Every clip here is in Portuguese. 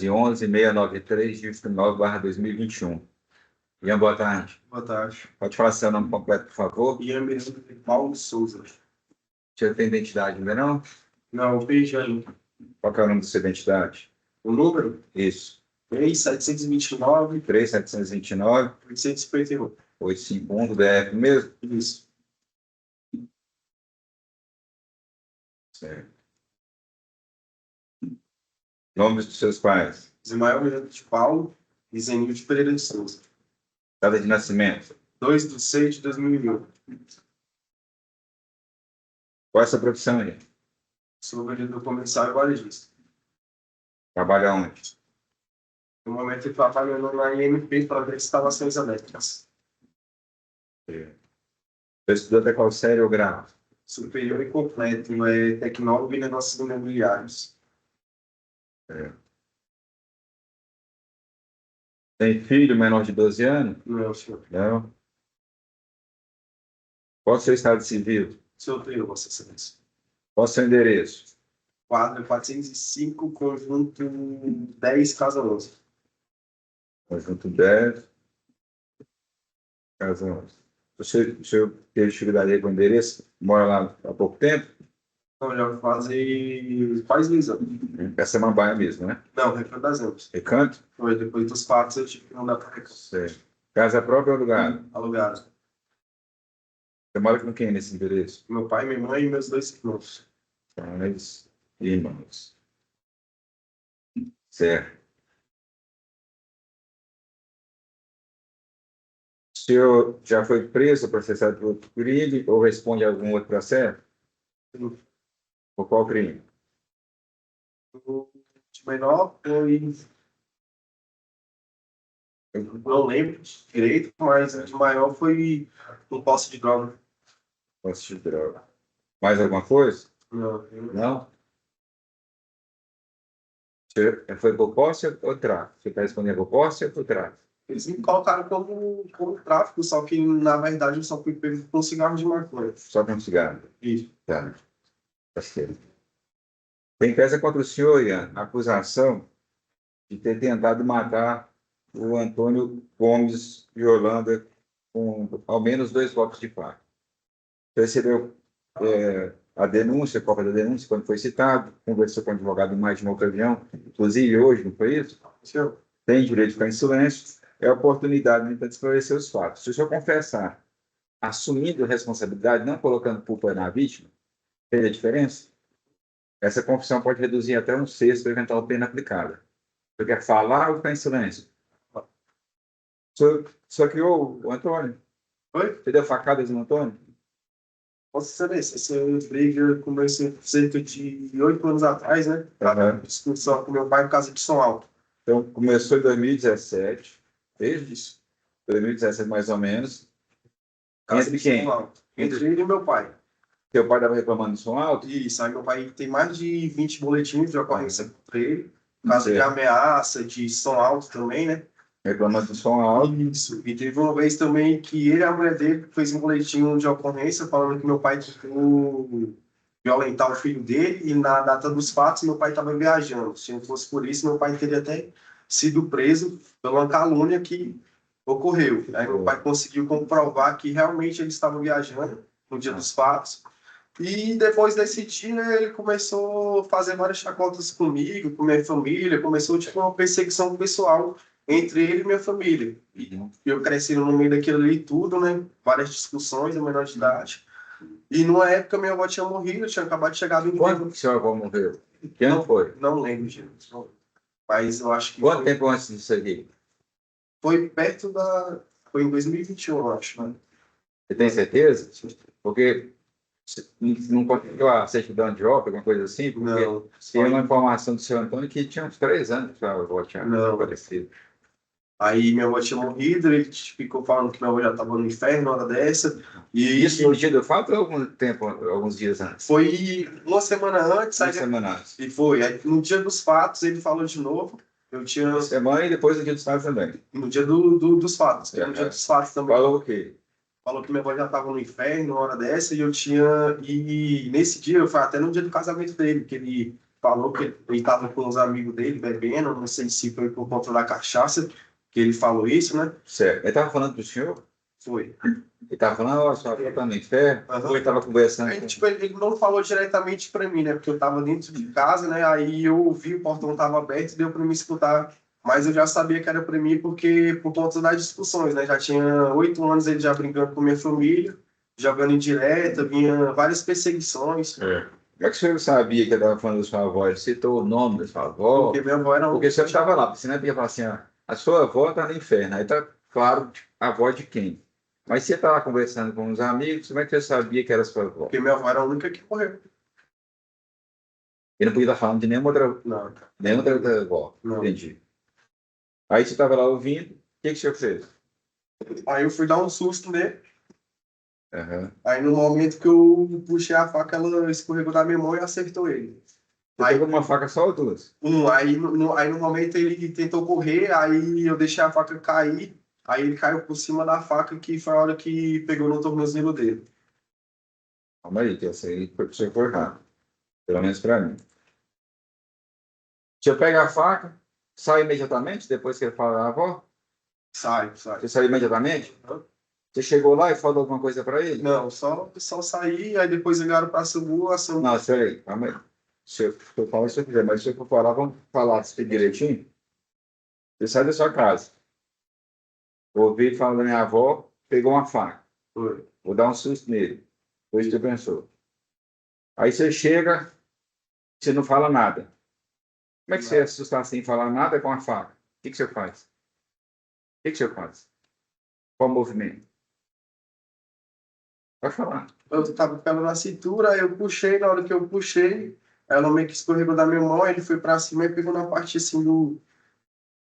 11.693, dígito 9/2021. Ian, boa tarde. Boa tarde. Pode falar seu nome completo, por favor? Ian Miranda de Paulo Souza. Você tem identidade ainda não? Não, o PJ. Qual que é o nome da sua identidade? O número? Isso. 3729 3.729, 851. 851 do DF mesmo? Isso. Certo. Nomes dos seus pais? Ismael Miranda de Paulo e Zenilde Pereira de Souza. Data de nascimento? 2/6/2001. Qual é a sua profissão, Ian? Sou vendedor comercial e varejista. Trabalha onde? No momento eu trabalho na IMP para ver instalações elétricas. Você estudou até qual série ou grau? Superior e completo, é tecnólogo em negócios imobiliários. Tem filho menor de 12 anos? Não, senhor. Não. Qual é o seu estado civil? Solteiro, Vossa Excelência. Qual é o seu endereço? Quadra 405, conjunto 10, casa 11. Conjunto 10, casa 11. O senhor teve dificuldade aí com o endereço? Mora lá há pouco tempo? Não, já faz 2 anos. Essa é uma baia mesmo, né? Não, Recanto das Anos. Recanto? Foi depois dos fatos eu tive que mandar para Recanto. Certo. Casa própria ou alugada? Alugado. Você mora com quem nesse endereço? Meu pai, minha mãe e meus 2 irmãos. Pais e irmãos. Certo. O senhor já foi preso, processado por outro crime ou responde a algum outro processo? Sim. Por qual crime? O de menor foi. Eu não lembro direito, mas o de maior foi por posse de droga. Posse de droga. Mais alguma coisa? Não. Não? Foi por posse ou tráfico? Você está respondendo por posse ou por tráfico? Eles me colocaram como tráfico, só que na verdade eu só fui pego com cigarro de maconha. Só com cigarro? Isso. Tá. Tá certo. Tem pesa contra o senhor, Ian, a acusação de ter tentado matar o Antônio Gomes de Holanda com ao menos 2 golpes de faca. Você recebeu a denúncia, a cópia da denúncia, quando foi citado, conversou com o advogado em mais de uma ocasião, inclusive hoje, não foi isso? Senhor, Tem direito de ficar em silêncio, é a oportunidade de esclarecer os fatos. Se o senhor confessar, assumindo responsabilidade, não colocando culpa na vítima, fez a diferença? Essa confissão pode reduzir até 1/6 da eventual pena aplicada. Você quer falar ou ficar em silêncio? Só criou o Antônio? oi? Você deu facadas no Antônio? Vossa Excelência, essa briga começou cerca de 8 anos atrás, né? Uhum. Discussão com meu pai por causa de som alto. Então, começou em 2017, desde isso, 2017 mais ou menos. Casa Entre de quem? som alto. Entre ele e meu pai. Teu pai estava reclamando de som alto? Isso, aí meu pai tem mais de 20 boletins de ocorrência contra ele. Caso de Certo. ameaça, de som alto também, né? Reclamando de som alto. Isso. E teve uma vez também que ele e a mulher dele fez um boletim de ocorrência falando que meu pai tentou violentar o filho dele e na data dos fatos meu pai estava viajando. Se não fosse por isso, meu pai teria até sido preso por uma calúnia que ocorreu. Aí meu pai conseguiu comprovar que realmente ele estava viajando no dia dos fatos. E depois desse dia ele começou a fazer várias chacotas comigo, com minha família, começou tipo uma perseguição pessoal entre ele e minha família. E eu cresci no meio daquilo ali tudo, né? Várias discussões, a menor de idade. E numa época minha avó tinha morrido, eu tinha acabado de chegar do Quando enterro. que seu avô morreu? Que ano foi? Não lembro, gente. Mas eu acho que Quanto tempo antes disso aqui? foi perto da... Foi em 2021, eu acho, né? Você tem certeza? Porque não conseguiu a certidão de óbito, alguma coisa assim? Porque Não. tem uma informação do seu Antônio que tinha uns 3 anos que sua avó tinha falecido. Aí minha avó tinha morrido, ele ficou falando que minha avó já estava no inferno na hora dessa. E Isso no dia do fato ou algum tempo, alguns dias antes? foi uma semana antes. Uma semana antes. E foi. Aí no dia dos fatos ele falou de novo. Eu tinha. Uma semana e depois no dia dos fatos também. No dia dos fatos. No dia dos fatos também. Falou o quê? Falou que minha avó já estava no inferno na hora dessa e eu tinha. E nesse dia, foi até no dia do casamento dele, que ele falou que ele estava com os amigos dele bebendo, não sei se foi por conta da cachaça que ele falou isso, né? Certo. Ele estava falando para o senhor? Foi. Ele estava falando, ó, sua avó está no inferno? Aham. Ou ele estava conversando Aí, com... tipo, ele não falou diretamente para mim, né? Porque eu estava dentro de casa, né? Aí eu ouvi, o portão estava aberto e deu para me escutar. Mas eu já sabia que era para mim porque por conta das discussões, né? Já tinha 8 anos ele já brincando com minha família, jogando indireta, vinha várias perseguições. É. Como é que o senhor sabia que ele estava falando da sua avó? Ele citou o nome da sua avó? Porque minha avó era Porque o senhor estava lá, porque senão ele ia falar assim, ah, a sua avó está no inferno. Aí está claro a avó de quem. Mas você estava conversando com os amigos, como é que você sabia que era a sua avó? Porque minha avó era a única que morreu. Ele não podia estar falando de Não, nenhuma outra avó. não. Entendi. Aí você estava lá ouvindo, o que o senhor fez? Aí eu fui dar um susto nele. Aham. Aí no momento que eu puxei a faca, ela escorregou da minha mão e acertou ele. Você Aí, pegou uma faca só ou duas? aí no momento ele tentou correr, aí eu deixei a faca cair, aí ele caiu por cima da faca, que foi a hora que pegou no tornozelo dele. Calma aí, que essa aí foi, você foi errado. Pelo menos para mim. Você pega a faca, sai imediatamente depois que ele fala da avó? Sai, sai. Você saiu imediatamente? Você chegou lá e falou alguma coisa para ele? Não, só saí, aí depois ligaram pra SAMU, a SAMU. Não, espera aí, calma aí. Se eu falar se eu quiser, mas se eu for falar, vamos falar isso direitinho. Você sai da sua casa, ouvi falar da minha avó, pegou uma faca, Foi. vou dar um susto nele. Depois você pensou. Aí você chega, você não fala nada. Como é que você assustar sem falar nada com a faca? O que você faz? O que você faz? Qual o movimento? Pode falar. Eu tava com ela na cintura, aí eu puxei, na hora que eu puxei, ela meio que escorregou da minha mão, ele foi pra cima e pegou na parte assim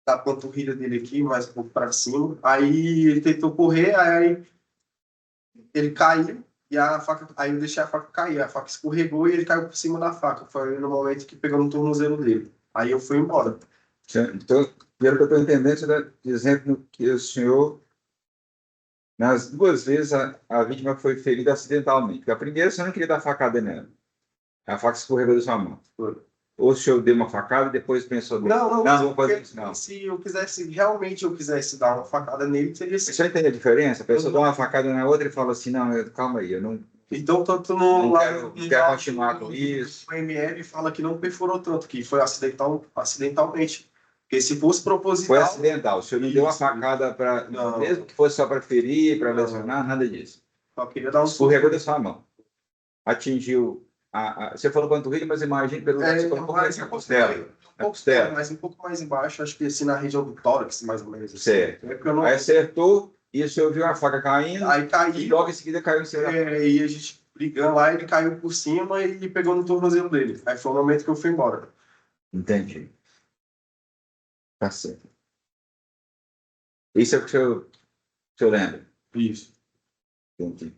da panturrilha dele aqui, mais um pouco pra cima. Aí ele tentou correr, aí ele caiu e a faca, aí eu deixei a faca cair, a faca escorregou e ele caiu por cima da faca. Foi no momento que pegou no tornozelo dele. Aí eu fui embora. Então, pelo que eu estou entendendo, você está dizendo que o senhor, nas duas vezes, a vítima foi ferida acidentalmente. Porque a primeira, você não queria dar facada nela. A faca escorregou da sua mão. Foi. Ou o senhor deu uma facada e depois pensou, não vou fazer isso, não. Se eu quisesse, realmente eu quisesse dar uma facada nele, seria assim. Você entende a diferença? A pessoa dá uma facada na outra e fala assim, não, calma aí, eu não Então, tanto no quero continuar com isso. O ML fala que não perfurou tanto, que foi acidentalmente. Porque se fosse proposital. Foi acidental. O senhor não deu uma Isso. facada para. Não. Mesmo que fosse só para ferir, para Não. lesionar, nada disso. Só queria dar um Escorregou da sua mão. Atingiu. Você falou panturrilha, mas imagine pelo lugar que você colocou mais a costela. A costela. costela. Mas um pouco mais embaixo, acho que assim na região do tórax, mais ou menos. Assim. Certo. É porque eu não... Aí acertou e o senhor viu a faca caindo. Aí E caiu. logo em seguida caiu em cima da faca. E a gente brigando lá, ele caiu por cima e pegou no tornozelo dele. Aí foi o momento que eu fui embora. Entendi. Tá certo. Isso é o que o senhor lembra? Isso. Entendi.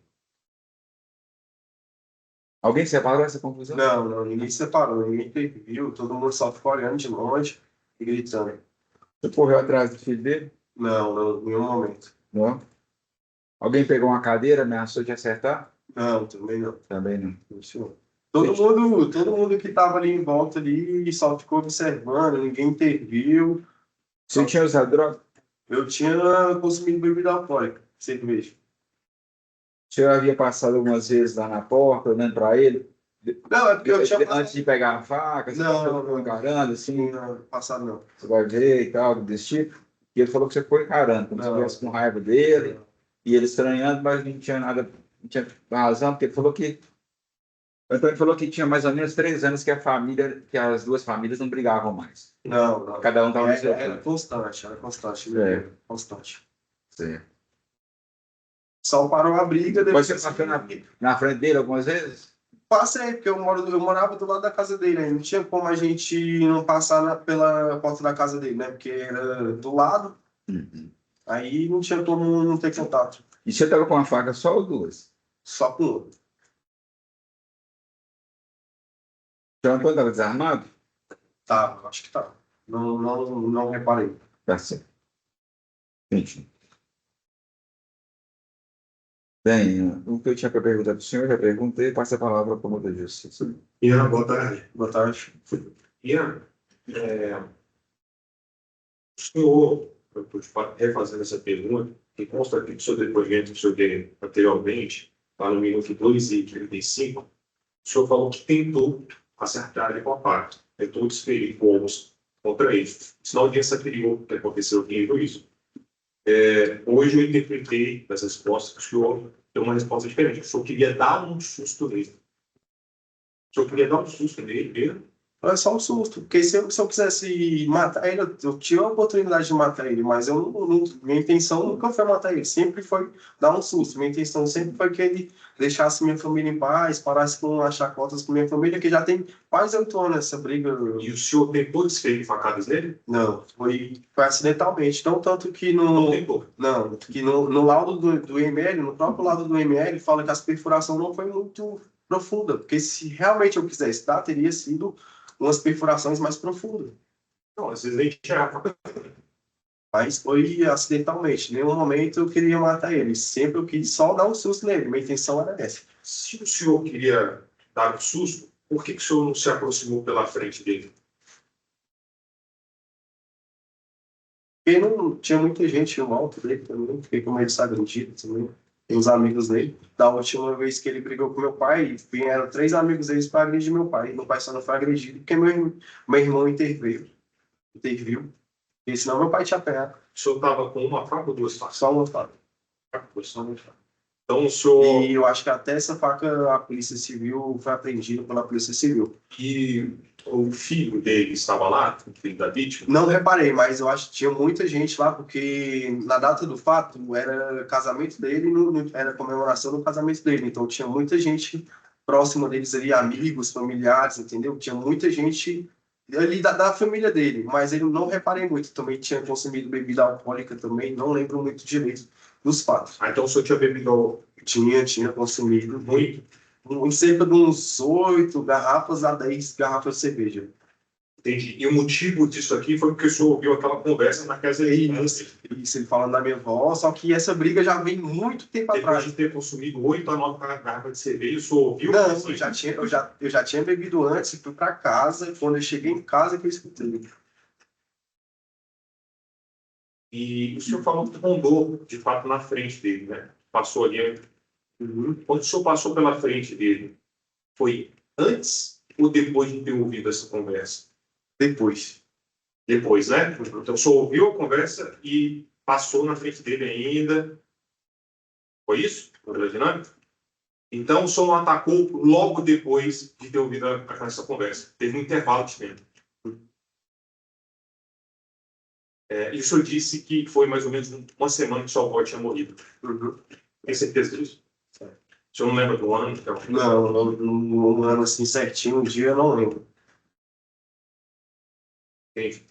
Alguém separou essa confusão? Não, ninguém se separou, ninguém viu, todo mundo só ficou olhando de longe e gritando. Você correu atrás do filho dele? Não, em nenhum momento. Não. Alguém pegou uma cadeira, ameaçou de acertar? Não, também não. Também não. Isso não. Todo mundo que estava ali em volta ali só ficou observando, ninguém interviu. Você tinha usado droga? Eu tinha consumido bebida alcoólica, cerveja. O senhor havia passado algumas vezes lá na porta, olhando para ele? Não, é porque eu tinha Antes de pegar a faca, você ficou encarando assim, Não, passado não. você vai ver e tal, desse tipo. E ele falou que você ficou encarando, como se estivesse com raiva dele, e ele estranhando, mas não tinha nada, não tinha razão, porque ele falou que. Então ele falou que tinha mais ou menos 3 anos que que as duas famílias não brigavam mais. Não. Cada um estava no seu Era canto. constante, É. constante. Sim. Só parou a briga depois. Você passou na frente dele algumas vezes? Passei, porque eu morava do lado da casa dele, aí não tinha como a gente não passar pela porta da casa dele, né? Porque era do lado, Uhum. aí não tinha como não ter contato. E você estava com a faca só ou duas? Só com um. O senhor Antônio estava desarmado? Tá, acho que tá. Não reparei. Tá certo. Entendi. Bem, o que eu tinha para perguntar para o senhor, eu já perguntei, passa a palavra para o promotor de justiça. Ian, boa tarde. Boa tarde. Ian, o senhor, eu estou refazendo essa pergunta, que consta aqui do seu depoimento que o senhor deu anteriormente, lá no minuto 2:35, o senhor falou que tentou acertar ele com a parte, tentou desferir fomos contra ele. Senão alguém saberia que aconteceu aqui no isso. Hoje eu interpretei das respostas que o senhor deu uma resposta diferente. O senhor queria dar um susto nele. O senhor queria dar um susto nele mesmo? É só um susto, porque se eu quisesse matar ele, eu tinha a oportunidade de matar ele, mas minha intenção nunca foi matar ele, sempre foi dar um susto. Minha intenção sempre foi que ele deixasse minha família em paz, parasse com as chacotas com minha família, que já tem quase 8 anos essa briga. E o senhor tentou desferir facadas nele? Não, foi acidentalmente. Não tanto que Não tentou. Não, que no laudo do ML, no próprio laudo do ML, fala que a perfuração não foi muito profunda, porque se realmente eu quisesse dar, teria sido umas perfurações mais profundas. Não, às vezes nem tirar a faca. Mas foi acidentalmente. Em nenhum momento eu queria matar ele. Sempre eu quis só dar um susto nele. Minha intenção era essa. Se o senhor queria dar um susto, por que o senhor não se aproximou pela frente dele? Porque não tinha muita gente no alto dele também. Fiquei com medo de ser agredido também. Tem os amigos dele. Da última vez que ele brigou com meu pai, vieram 3 amigos deles para agredir meu pai. Meu pai só não foi agredido porque meu irmão interveio. Porque senão meu pai tinha apanhado. O senhor estava com uma faca ou 2 facas? Só uma faca. Só uma faca. Então o senhor... E eu acho que até essa faca a Polícia Civil foi apreendida pela Polícia Civil. E o filho dele estava lá, o filho da vítima? Não reparei, mas eu acho que tinha muita gente lá, porque na data do fato era casamento dele, era comemoração do casamento dele. Então tinha muita gente próxima deles ali, amigos, familiares, entendeu? Tinha muita gente ali da família dele, mas eu não reparei muito. Também tinha consumido bebida alcoólica também, não lembro muito direito dos fatos. Ah, então o senhor tinha bebido... Tinha consumido Muito? cerca de uns 8 garrafas a 10 garrafas de cerveja. Entendi. E o motivo disso aqui foi porque o senhor ouviu aquela conversa na casa dele. Isso, ele falando da minha avó, só que essa briga já vem muito tempo Depois atrás. de ter consumido 8 a 9 garrafas de cerveja, o senhor ouviu? Não, eu já tinha bebido antes, fui para casa, quando eu cheguei em casa que eu escutei. E o senhor falou que rondou, de fato, na frente dele, né? Passou ali. Quando o senhor passou pela frente dele, foi antes ou depois de ter ouvido essa conversa? Depois. Depois, né? Então o senhor ouviu a conversa e passou na frente dele ainda. Foi isso? Foi a dinâmica? Então o senhor não atacou logo depois de ter ouvido essa conversa. Teve um intervalo de tempo. E o senhor disse que foi mais ou menos uma semana que sua avó tinha morrido. Tem certeza disso? O senhor não lembra do ano? Então? Não, um ano assim certinho, um dia eu não lembro. Entendi.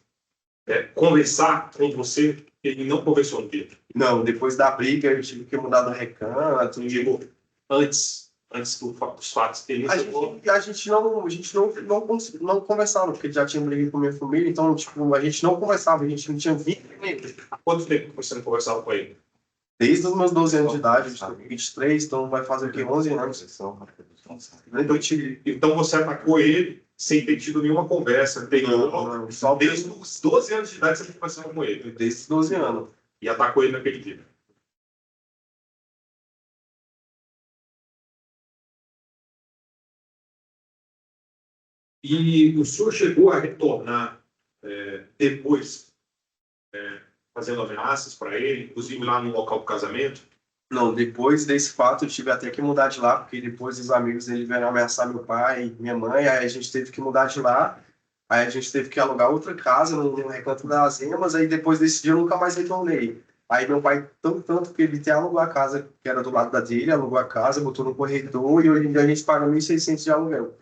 Conversar com você, ele não conversou no dia. Não, depois da briga eu tive que mudar do recanto. Digo, antes dos fatos, ele A gente não conversava, porque já tinha briga com minha família, então tipo, a gente não conversava, a gente não tinha vínculo. Há quanto tempo você não conversava com ele? Desde os meus 12 anos de idade, eu estou com 23, então vai fazer o quê? 11 anos. Então você atacou ele sem ter tido nenhuma conversa anterior. Não, só desde os 12 anos de idade você conversava com ele. Desde os 12 anos. E atacou ele naquele dia. E o senhor chegou a retornar depois, fazendo ameaças para ele, inclusive lá no local do casamento? Não, depois desse fato eu tive até que mudar de lá, porque depois os amigos dele vieram ameaçar meu pai, minha mãe, aí a gente teve que mudar de lá, aí a gente teve que alugar outra casa no Recanto das Emas, aí depois desse dia eu nunca mais retornei. Aí meu pai, tanto que ele até alugou a casa, que era do lado da dele, alugou a casa, botou no corredor, e hoje em dia a gente paga 1.600 de aluguel.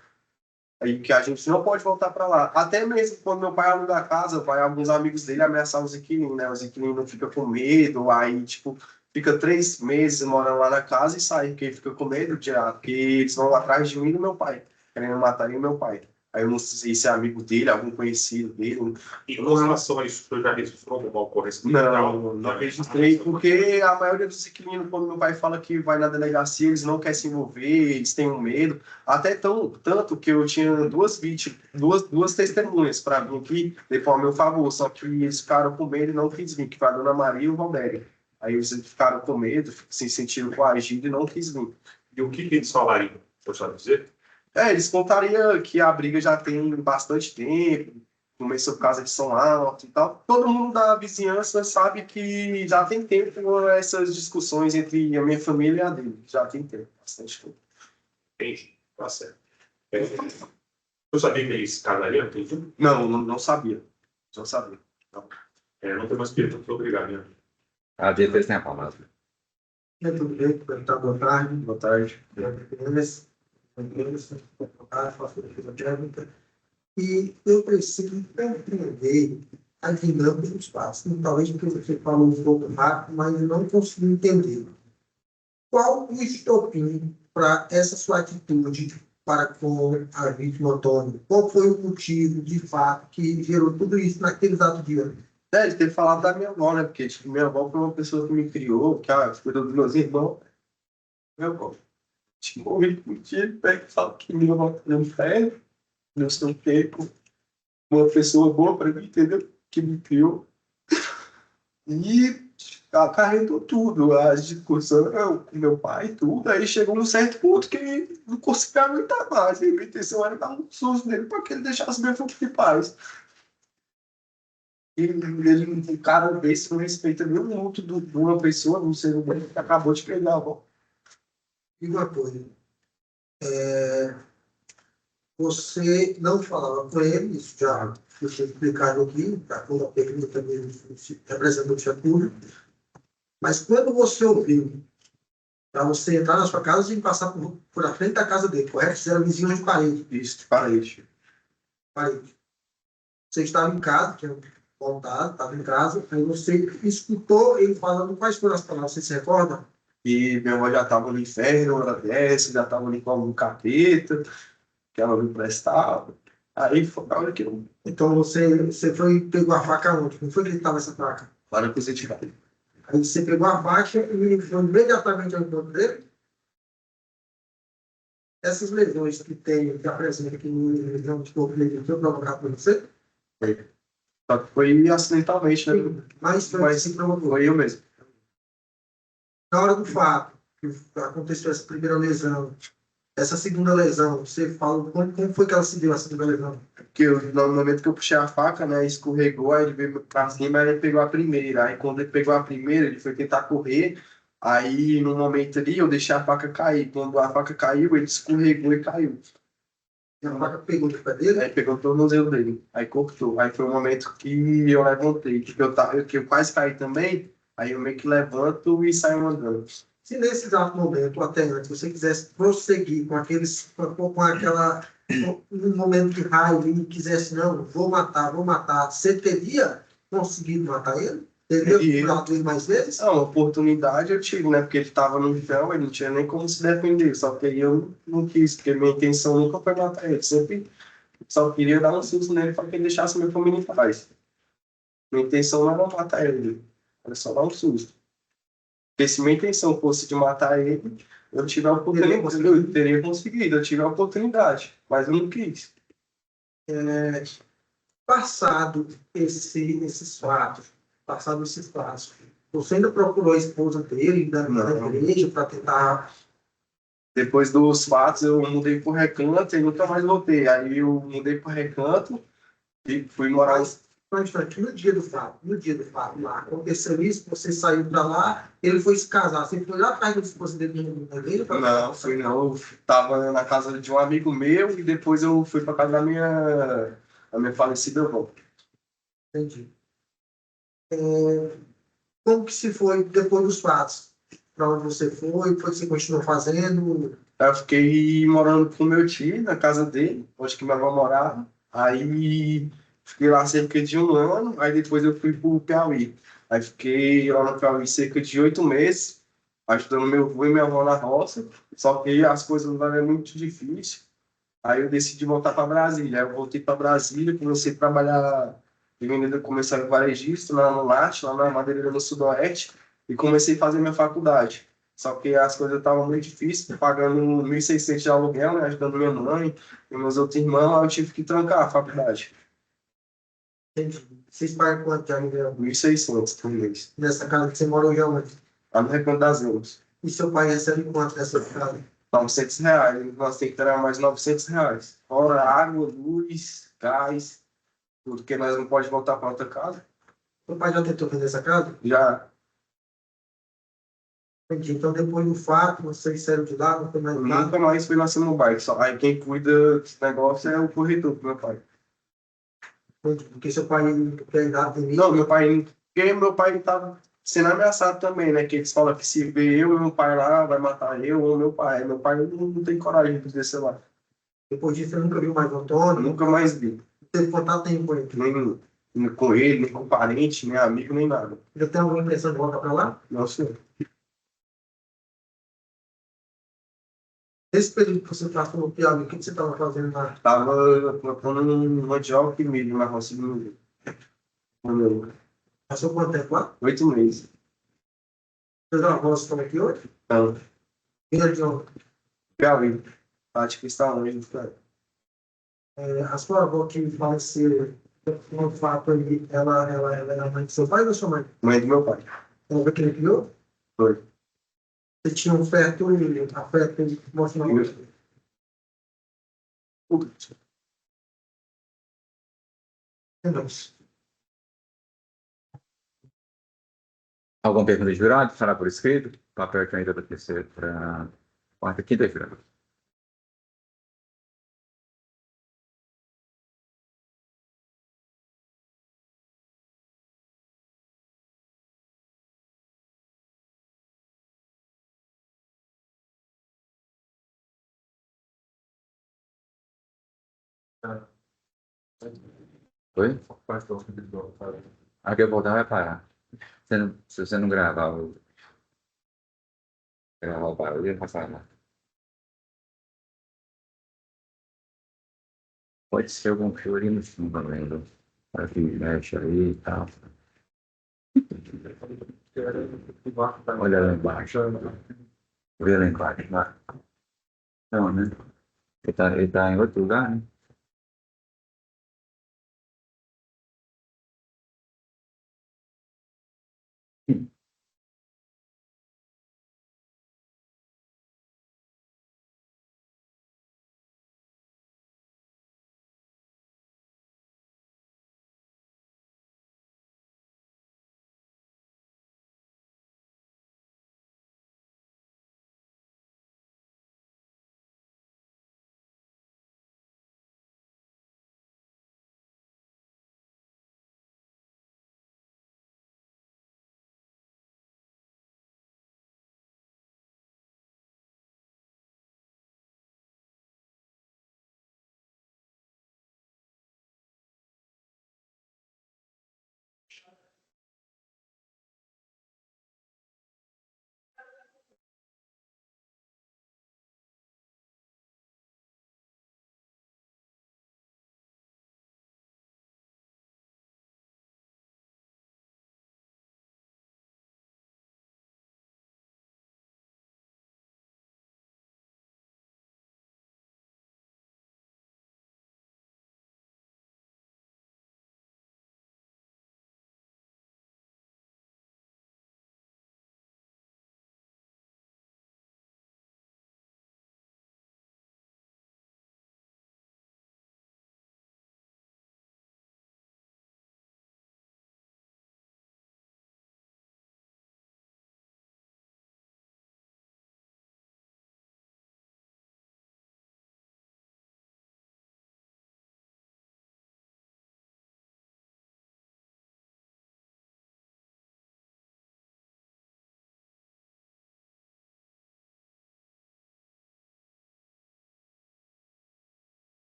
Aí que a gente não pode voltar para lá. Até mesmo quando meu pai aluga a casa, vai alguns amigos dele ameaçar os inquilinos, né? Os inquilinos ficam com medo, aí, tipo, fica 3 meses morando lá na casa e sai, porque fica com medo, porque eles vão atrás de mim e do meu pai, querendo matar eu e meu pai. Aí eu não sei se é amigo dele, algum conhecido dele. E com relação a isso, o senhor já registrou alguma ocorrência criminal? Não registrei, porque a maioria dos inquilinos, quando meu pai fala que vai na delegacia, eles não querem se envolver, eles têm um medo. Até tanto que eu tinha duas vítimas, duas testemunhas para vir aqui depois ao meu favor, só que eles ficaram com medo e não quis vir, que foi a dona Maria e o Valdério. Aí eles ficaram com medo, se sentiram coagidos e não quis vir. E o que eles falariam? O senhor sabe dizer? Eles contariam que a briga já tem bastante tempo, começou por causa de som alto e tal. Todo mundo da vizinhança sabe que já tem tempo essas discussões entre a minha família e a dele. Já tem tempo, bastante tempo. Entendi. Tá certo. O senhor sabia que eles casariam? Entendi. Não sabia. Não sabia. Não tem mais perguntas. Obrigado, né? A defesa tem a palavra. Tudo bem, perguntar boa tarde. Boa tarde. Faço a pergunta. E eu preciso compreender a dinâmica do espaço. Talvez porque você falou um pouco rápido, mas eu não consigo entender. Qual o estopim para essa sua atitude para com a vítima Antônio? Qual foi o motivo, de fato, que gerou tudo isso naquele exato dia? Ele teve falado da minha avó, né? Porque tipo, minha avó foi uma pessoa que me criou, que cuidou dos meus irmãos. Minha avó. Tipo, morri por dia, ele pega e fala que minha avó tá no inferno, no seu tempo, uma pessoa boa para mim, entendeu? Que me criou. E acarretou tudo, a discussão com meu pai e tudo. Aí chegou num certo ponto que não conseguia aguentar mais. E a intenção era dar um susto nele para que ele deixasse minha família em paz. E ele, um cara desse não respeita nenhum minuto de uma pessoa, não ser humano, que acabou de pegar a avó. E uma coisa, você não falava com ele, isso já foi explicado aqui, para toda a pergunta também representante público, mas quando você ouviu, para você entrar na sua casa, você tem que passar por a frente da casa dele, correto? Você era vizinho de parede. Isso, de parede. Parede. Você estava em casa, tinha voltado, estava em casa, aí você escutou ele falando quais foram as palavras, você se recorda? E minha avó já estava no inferno, ela desce, já estava ali com um capeta, que ela não prestava. Aí foi a hora que eu. Então você foi e pegou a faca onde? Não foi que estava essa faca? Lá na cozinha de casa. Aí você pegou a faca e foi imediatamente ao encontro dele. Essas lesões que apresentam aqui no lesão de corpo dele, foi provocado por você? Só que foi acidentalmente, né? Mas foi assim que provocou. Foi eu mesmo. Na hora do fato, que aconteceu essa primeira lesão, essa segunda lesão, você fala como foi que ela se deu, essa segunda lesão? Porque no momento que eu puxei a faca, né, escorregou, aí ele veio pra cima, aí ele pegou a primeira. Aí quando ele pegou a primeira, ele foi tentar correr. Aí no momento ali, eu deixei a faca cair. Quando a faca caiu, ele escorregou e caiu. E a faca pegou no pé dele? Aí pegou o tornozelo dele, aí cortou. Aí foi o momento que eu levantei, que eu quase caí também. Aí eu meio que levanto e saio andando. Se nesse exato momento, ou até antes, você quisesse prosseguir com um momento de raiva e quisesse, não, vou matar, você teria conseguido matar ele? Teria procurado ele mais vezes? Não, oportunidade eu tive, né? Porque ele estava no chão, ele não tinha nem como se defender. Só que aí eu não quis, porque minha intenção nunca foi matar ele. Sempre só queria dar um susto nele para que ele deixasse minha família em paz. Minha intenção não era matar ele, era só dar um susto. Porque se minha intenção fosse de matar ele, eu tive a oportunidade, eu teria conseguido, eu tive a oportunidade, mas eu não quis. Passado esses fatos, você ainda procurou a esposa dele na igreja para tentar... Depois dos fatos, eu mudei pro Recanto e nunca mais voltei. Aí eu mudei pro Recanto e fui morar... No dia do fato, lá, aconteceu isso, você saiu para lá, ele foi se casar, você foi lá atrás da esposa dele na igreja? Não, fui não. Eu tava na casa de um amigo meu e depois eu fui para casa da minha falecida avó. Entendi. Como que se foi depois dos fatos? Para onde você foi? O que você continuou fazendo? Eu fiquei morando com meu tio na casa dele, onde que minha avó morava. Aí fiquei lá cerca de 1 ano, aí depois eu fui pro Piauí. Aí fiquei lá no Piauí cerca de 8 meses, ajudando meu avô e minha avó na roça. Só que as coisas lá é muito difícil. Aí eu decidi voltar para Brasília. Aí eu voltei para Brasília, comecei a trabalhar de vendedor comercial varejista lá no NAT, lá na Madeireira do Sudoeste, e comecei a fazer minha faculdade. Só que as coisas estavam muito difíceis, pagando 1.600 de aluguel, né, ajudando minha mãe e meus outros irmãos, aí eu tive que trancar a faculdade. Entendi. Vocês pagam quanto de aluguel? 1.600 por mês. Nessa casa que você mora hoje aonde? Lá no Recanto das Emas. E seu pai recebe quanto nessa casa? R$ 900. Nós temos que ter mais R$ 900. Fora água, luz, gás, tudo que nós não pode voltar para outra casa. Seu pai já tentou vender essa casa? Já Entendi. Então, depois do fato, vocês saíram de lá, não foi mais nada. nunca mais fui nascer no bairro. Só, aí quem cuida desse negócio é o corretor do meu pai. Entendi. Porque seu pai quer dar limite. Não, meu pai. Porque meu pai estava sendo ameaçado também, né? Que eles falam que se ver eu e meu pai lá, vai matar eu ou meu pai. Meu pai não tem coragem de descer lá. Depois disso, você nunca viu mais o Antônio? Nunca mais vi. Não teve contato nenhum com ele? Nem com ele, nem com parente, nem amigo, nem nada. Já tem alguma impressão de voltar para lá? Não sei. Nesse período que você passou no Piauí, o que você estava fazendo lá? Tava plantando mandioca e milho na roça de milho. Passou quanto tempo lá? 8 meses. Seus avós estão aqui hoje? Então, Filha de onde? Piauí. Acho que está longe, cara. A sua avó que faleceu, no fato ali, ela era mãe de seu pai ou da sua mãe? Mãe do meu pai. Ela foi que ele criou? Foi. Você tinha um afeto emocional? Não. Alguma pergunta de jurado? Será por escrito? O papel que ainda vai ter para quarta, quinta-feira. Oi? Aqui eu voltar vai parar. Se você não gravar o barulho, não vai passar nada. Pode ser algum fio ali no fundo também, viu? Para que mexe aí e tal. Olha lá embaixo. Vê lá embaixo. Lá. Não, né? Ele tá em outro lugar, né?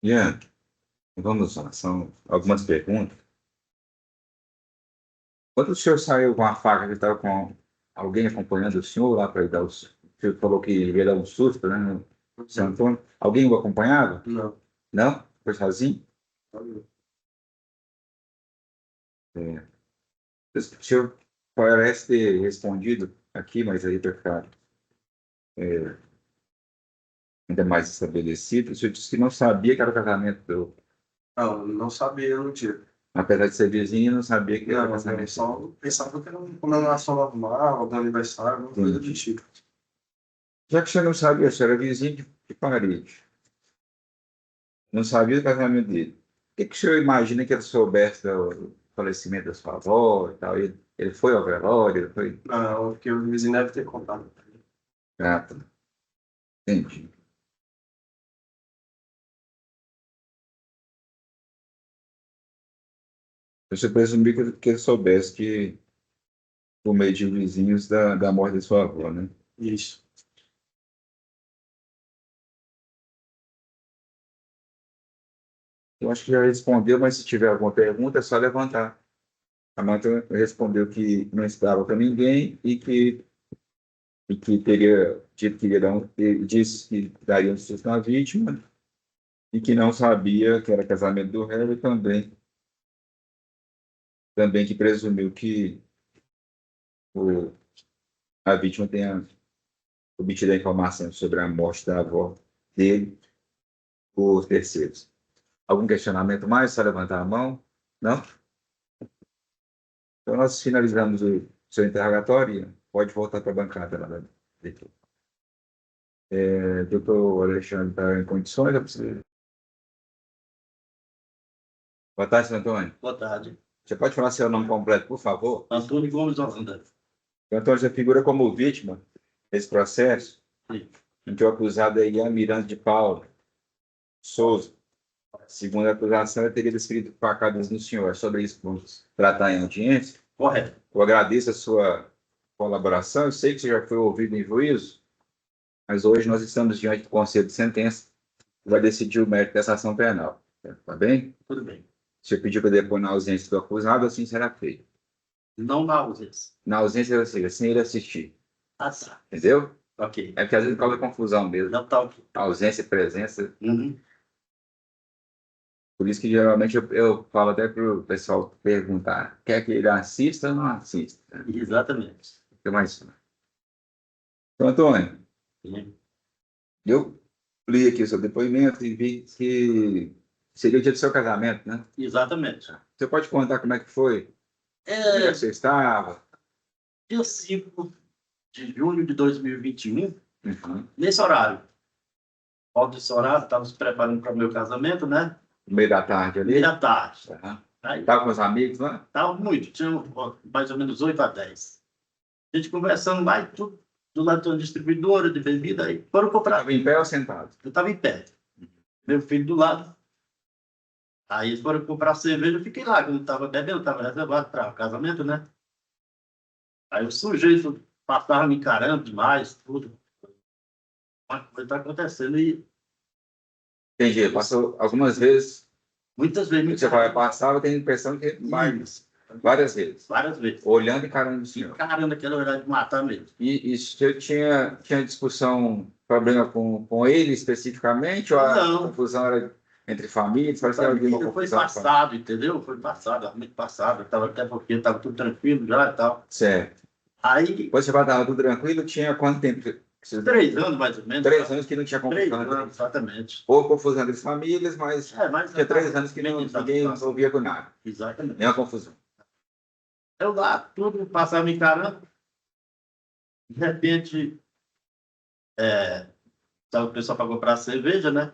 Ian, vamos lá, são algumas perguntas. Quando o senhor saiu com a faca, ele estava com alguém acompanhando o senhor lá para dar o senhor falou que ia dar um susto, né, no Santo Antônio. Alguém o acompanhava? Não. Não? Foi sozinho? É. O senhor parece ter respondido aqui, mas aí para ficar ainda mais estabelecido, o senhor disse que não sabia que era o casamento do... Não, não sabia, não tinha. Apesar de ser vizinho, não sabia que era o Não, casamento. só pensava que era uma comemoração normal, do aniversário, uma coisa do tipo. Já que o senhor não sabia, o senhor era vizinho de parede. Não sabia do casamento dele. O que, que o senhor imagina que ele soubesse do falecimento da sua avó e tal? Ele foi ao velório, ele foi... Não, porque o vizinho deve ter contado. Ah, tá. Entendi. Eu só presumi que ele soubesse que, por meio de vizinhos, da morte da sua avó, né? Isso. Eu acho que já respondeu, mas se tiver alguma pergunta, é só levantar. A Marta respondeu que não estava com ninguém e que teria dito que disse que daria um susto na vítima e que não sabia que era casamento do réu e também que presumiu que o, a vítima tenha obtido a informação sobre a morte da avó dele por terceiros. Algum questionamento mais? Só levantar a mão? Não? Então, nós finalizamos o seu interrogatório. Pode voltar para a bancada lá da leitura. Doutor Alexandre está em condições? Boa tarde, senhor Antônio. Boa tarde. Você pode falar seu nome completo, por favor? Antônio Gomes Holanda. O Antônio já figura como vítima desse processo, Sim. em que o acusado é Ian Miranda de Paula Souza. Segundo a acusação, ele teria desferido facadas no senhor. É sobre isso que vamos tratar em audiência. Correto. Eu agradeço a sua colaboração. Eu sei que você já foi ouvido em juízo, mas hoje nós estamos diante do Conselho de Sentença, que vai decidir o mérito dessa ação penal. Tá bem? Tudo bem. Se eu pedir para depor na ausência do acusado, assim será feito. Não na ausência. Na ausência, ou seja, sem ele assistir. Ah, tá. Entendeu? Ok. É porque às vezes causa confusão mesmo. Não tá ok. Ausência e presença. Uhum. Por isso que geralmente eu falo até para o pessoal perguntar: quer que ele assista ou não assista? Exatamente. Fica mais fácil. Então, Antônio, Sim. eu li aqui o seu depoimento e vi que seria o dia do seu casamento, né? Exatamente. Você pode contar como é que foi? Como é É que você estava? dia 5 de junho de 2021, Uhum. nesse horário. Volta desse horário, estava se preparando para o meu casamento, né? No meio da tarde ali? Meia da tarde. Uhum. Aí, Estava com os amigos lá? estava muito, tinha mais ou menos 8 a 10. A gente conversando lá e tudo, do lado de uma distribuidora de bebida, aí foram comprar. Estava em pé ou sentado? Eu estava em pé. Meu filho do lado. Aí eles foram comprar cerveja, eu fiquei lá, quando estava bebendo, estava reservado para o casamento, né? Aí o sujeito passava me encarando demais, tudo. Uma coisa está acontecendo e Entendi. Passou algumas vezes. muitas vezes me Você vai passar, eu tenho a impressão que várias vezes. várias vezes. Olhando e encarando o senhor. Encarando aquela hora de matar mesmo. E o senhor tinha discussão, problema com ele especificamente? Ou a Não. confusão era entre famílias? Parece que havia uma Foi confusão. passado, entendeu? Foi passado, muito passado. Tava, até porque estava tudo tranquilo já e tal. Certo. Aí, Depois você estava tudo tranquilo, tinha quanto tempo? 3 anos mais ou menos. 3 anos que não tinha 3 confusão. anos, exatamente. Ou confusão entre famílias, mas Mas tinha 3 anos que ninguém envolvia com nada. Exatamente. Nenhuma confusão. Eu lá, tudo passava me encarando. De repente, estava o pessoal para comprar cerveja, né?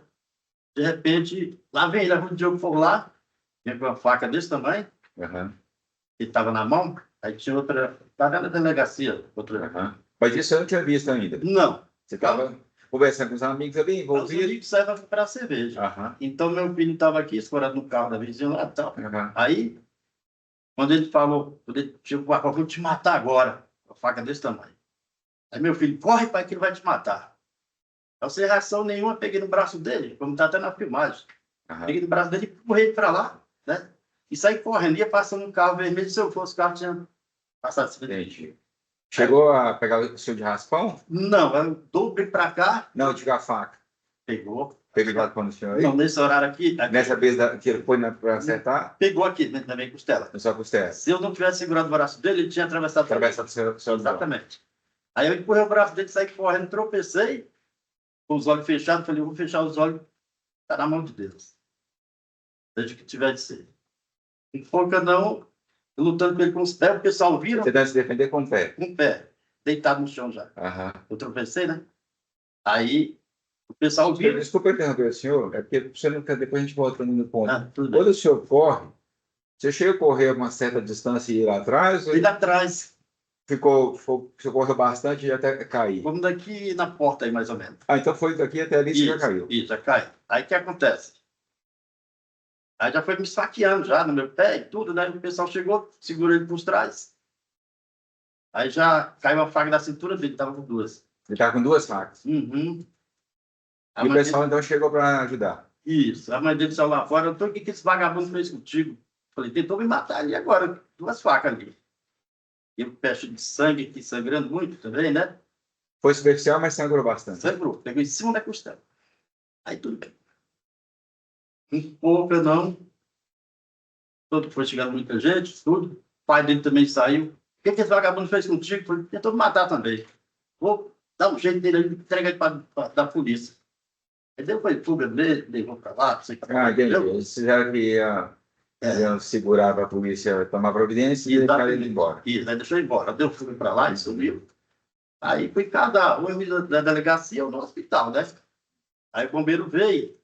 De repente, lá vem ele, o Diogo for lá, vinha com uma faca desse tamanho, Uhum. que estava na mão, aí tinha outra, estava na delegacia. Outra... Uhum. Mas isso eu não tinha visto ainda. Não, Você estava conversando com os amigos ali, os envolvido. amigos saíram para comprar cerveja. Aham. Então, meu filho estava aqui, escorado no carro da vizinha lá e tal. Aham. Aí, quando ele falou, quando ele chegou, eu vou te matar agora, uma faca desse tamanho. Aí meu filho, corre, pai, que ele vai te matar. Eu sem reação nenhuma, peguei no braço dele, como está até na filmagem. Aham. Peguei no braço dele e empurrei ele para lá, né? E saí correndo, ia passando um carro vermelho, se eu fosse, o carro tinha passado assim. Entendi. Chegou a pegar o seu de raspão? Não, eu dobrei para cá, Não, de a faca. pegou. Pegou lá com o senhor aí? Não, nesse horário aqui Nessa vez que ele foi para acertar, pegou aqui, né, na minha costela. na sua costela. Se eu não tivesse segurado o braço dele, ele tinha atravessado. Atravessado o seu Exatamente. Aí eu empurrei o braço dele, saí correndo, tropecei, com os olhos fechados, falei, eu vou fechar os olhos, tá na mão de Deus. Seja o que tiver de ser. Não foca não, eu lutando com ele com os pés, o pessoal vira Você deve se defender com o pé. com o pé, deitado no chão já. Aham. Eu tropecei, né? Aí o pessoal vira. Desculpa interromper o senhor, é porque você não quer, depois a gente volta no ponto. Ah, tudo bem. Quando o senhor corre, você chega a correr uma certa distância e ir lá atrás, ou Ele atrás, você correu bastante e até cair? vamos daqui na porta aí, mais ou menos. Ah, então foi daqui até ali e você já caiu. Isso, já cai. Aí o que acontece? Aí já foi me esfaqueando já no meu pé e tudo, né? O pessoal chegou, segurou ele por trás. Aí já caiu a faca da cintura dele, tava com duas. Ele estava com duas facas. Uhum. A E o mãe pessoal então chegou para ajudar. Isso, a mãe dele saiu lá fora, o que esse vagabundo fez contigo? Falei, tentou me matar ali agora, duas facas ali. E o pé cheio de sangue aqui, sangrando muito também, né? Foi superficial, mas sangrou bastante. Sangrou, pegou em cima da costela. Aí tudo bem. Um pouco não. Todo foi chegando muita gente, tudo. O pai dele também saiu. O que esse vagabundo fez contigo? Falei, tentou me matar também. Vou dar um jeito dele, entrega ele para a polícia. Ele deu foi fuga dele, levou para lá, não sei o que. Ah, entendi. Eles fizeram que iam segurar para a polícia tomar providência e deixar ele embora. Isso, aí deixou ele embora. Deu fuga para lá e sumiu. Aí foi cada um da delegacia ou no hospital, né? Aí o bombeiro veio,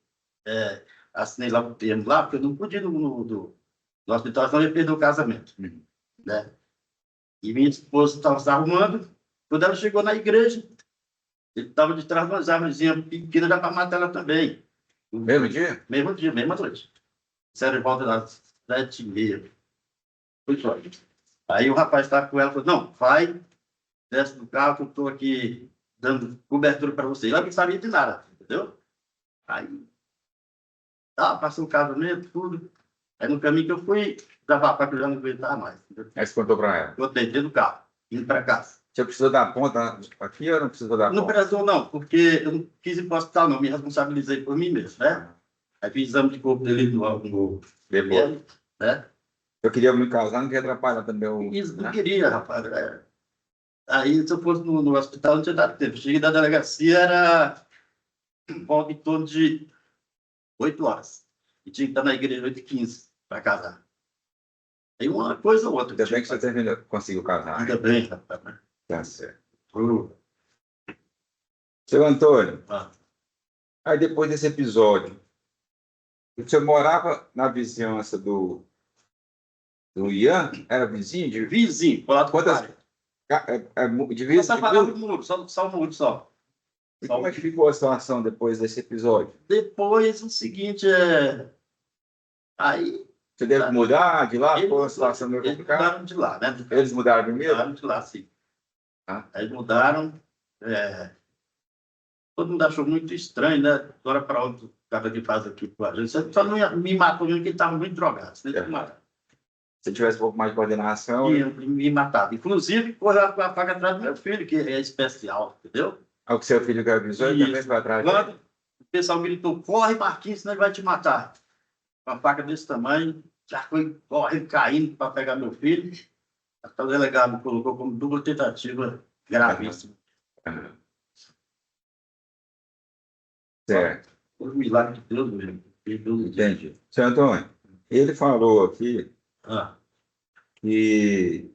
assinei lá o termo lá, porque eu não podia ir no hospital, senão eu ia perder o casamento. Né? E minha esposa estava se arrumando. Quando ela chegou na igreja, ele estava de trás de umas árvores pequenas, já para matar ela também. Mesmo dia? Mesmo dia, mesma noite. Sério, volta das 7h30. Foi só. Aí o rapaz estava com ela e falou, não, vai, desce do carro que eu estou aqui dando cobertura para você. Ela não sabia de nada, entendeu? Aí, passou o casamento, tudo. Aí no caminho que eu fui, da que eu já não aguentava mais. Entendeu? Aí você contou para ela. Eu dentro do carro, indo para casa. Você precisou dar ponta aqui ou não precisou dar Não ponta? precisou, não, porque eu não quis ir para o hospital, não. Me responsabilizei por mim mesmo, né? Aí fiz exame de corpo dele no Depois. né? Eu queria me casar, não queria atrapalhar também o... Isso, não né? queria, rapaz. Aí, se eu fosse no hospital, não tinha dado tempo. Cheguei da delegacia, era volta em torno de 8 horas. E tinha que estar na igreja 8h15 para casar. Aí uma coisa ou outra. Ainda bem que você terminou, conseguiu casar. Ainda bem, rapaz. Tá certo. Uh, Seu Antônio, ah. aí depois desse episódio, você morava na vizinhança do Ian? Era vizinho? Vizinho, pro lado Quantas- contrário. De Só vez para falar do muro, só o muro só. E como é que ficou a situação depois desse episódio? Depois, o seguinte, aí Você deve mudar de lá? eles, Foi uma situação meio eles complicada? mudaram de lá, né? Eles mudaram primeiro? Mudaram de lá, sim. Ah. Aí mudaram. Todo mundo achou muito estranho, né? Agora para outro cara que faz aqui com a gente. Só não me matou mesmo, porque ele estava muito drogado. Se ele Se tivesse um pouco mais de coordenação... me matava. Inclusive, correu com a faca atrás do meu filho, que é especial, entendeu? É o que seu filho que avisou e também Isso. foi atrás Quando dele. o pessoal gritou, corre, Marquinhos, senão ele vai te matar. Com uma faca desse tamanho, já foi correndo, caindo para pegar meu filho. Até o delegado colocou como dupla tentativa gravíssima. Certo, Foi um milagre de Deus mesmo. De Deus mesmo. entendi. Seu Antônio, ele falou aqui que